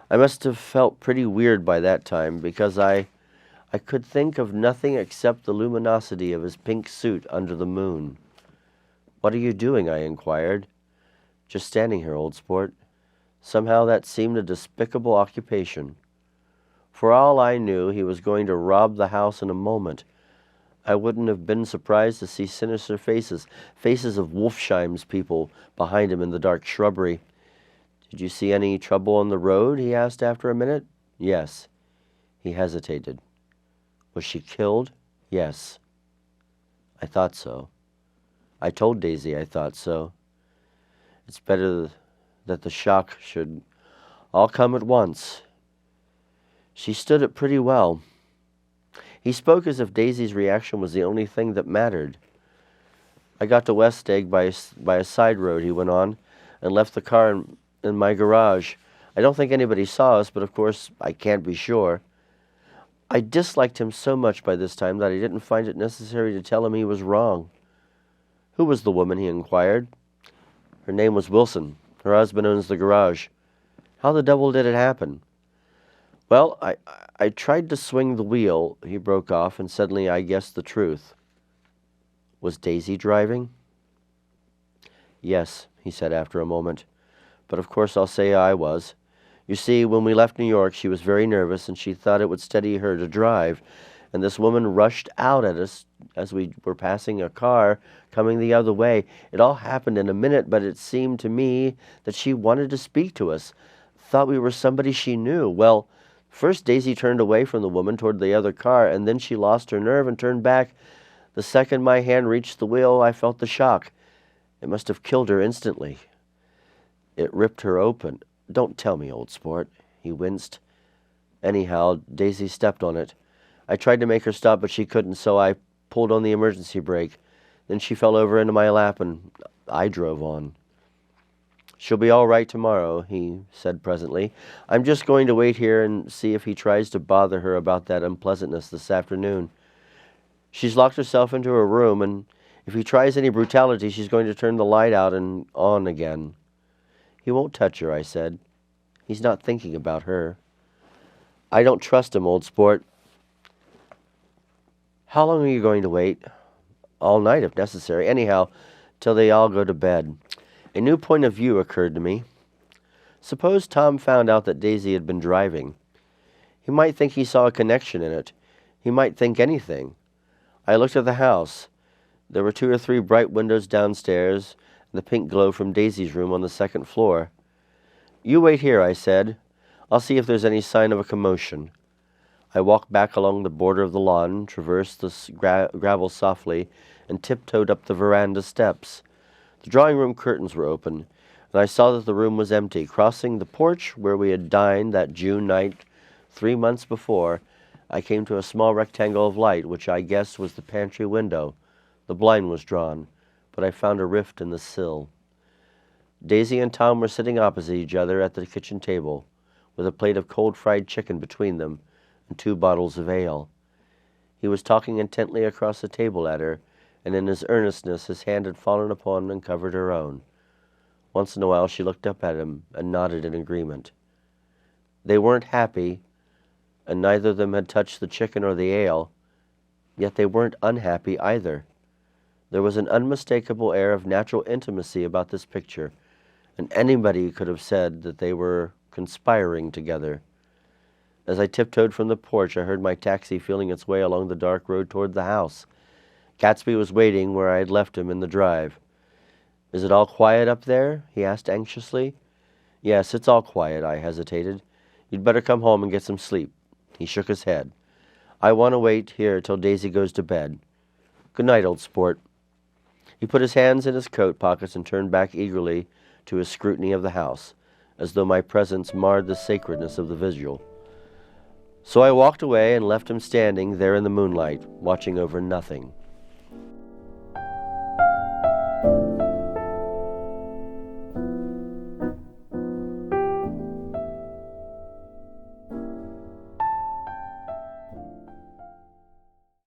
S1: I must have felt pretty weird by that time, because I could think of nothing except the luminosity of his pink suit under the moon. "What are you doing?" I inquired. "Just standing here, old sport." Somehow that seemed a despicable occupation. For all I knew, he was going to rob the house in a moment. I wouldn't have been surprised to see sinister faces of Wolfsheim's people behind him in the dark shrubbery. "Did you see any trouble on the road?" he asked after a minute. "Yes." He hesitated. "Was she killed?" "Yes." I thought so. I told Daisy I thought so. It's better that the shock should all come at once. She stood it pretty well. He spoke as if Daisy's reaction was the only thing that mattered. "I got to West Egg by a side road," he went on, "and left the car in my garage. I don't think anybody saw us, but of course I can't be sure." I disliked him so much by this time that I didn't find it necessary to tell him he was wrong. "Who was the woman?" he inquired. "Her name was Wilson. Her husband owns the garage." "How the devil did it happen?" "Well, I tried to swing the wheel," he broke off, and suddenly I guessed the truth. "Was Daisy driving?" "Yes," he said after a moment. "But of course I'll say I was. You see, when we left New York, she was very nervous, and she thought it would steady her to drive, and this woman rushed out at us as we were passing a car coming the other way. It all happened in a minute, but it seemed to me that she wanted to speak to us, thought we were somebody she knew. Well, first Daisy turned away from the woman toward the other car, and then she lost her nerve and turned back. The second my hand reached the wheel, I felt the shock. It must have killed her instantly. It ripped her open." "Don't tell me, old sport." He winced. "Anyhow, Daisy stepped on it. I tried to make her stop, but she couldn't, so I pulled on the emergency brake. Then she fell over into my lap, and I drove on." "She'll be all right tomorrow," he said presently. "I'm just going to wait here and see if he tries to bother her about that unpleasantness this afternoon. She's locked herself into her room, and if he tries any brutality, she's going to turn the light out and on again." "He won't touch her," I said. "He's not thinking about her." "I don't trust him, old sport." "How long are you going to wait?" "All night, if necessary. Anyhow, till they all go to bed." A new point of view occurred to me. Suppose Tom found out that Daisy had been driving. He might think he saw a connection in it. He might think anything. I looked at the house. There were 2 or 3 bright windows downstairs, and the pink glow from Daisy's room on the second floor. "You wait here," I said. "I'll see if there's any sign of a commotion." I walked back along the border of the lawn, traversed the gravel softly, and tiptoed up the veranda steps. The drawing-room curtains were open, and I saw that the room was empty. Crossing the porch where we had dined that June night 3 months before, I came to a small rectangle of light, which I guessed was the pantry window. The blind was drawn, but I found a rift in the sill. Daisy and Tom were sitting opposite each other at the kitchen table, with a plate of cold fried chicken between them and 2 bottles of ale. He was talking intently across the table at her, and in his earnestness his hand had fallen upon and covered her own. Once in a while she looked up at him and nodded in agreement. They weren't happy, and neither of them had touched the chicken or the ale, yet they weren't unhappy either. There was an unmistakable air of natural intimacy about this picture, and anybody could have said that they were conspiring together. As I tiptoed from the porch, I heard my taxi feeling its way along the dark road toward the house. Gatsby was waiting where I had left him in the drive. "Is it all quiet up there?" he asked anxiously. "Yes, it's all quiet," I hesitated. "You'd better come home and get some sleep." He shook his head. "I want to wait here till Daisy goes to bed. Good night, old sport." He put his hands in his coat pockets and turned back eagerly to his scrutiny of the house, as though my presence marred the sacredness of the vigil. So I walked away and left him standing there in the moonlight, watching over nothing.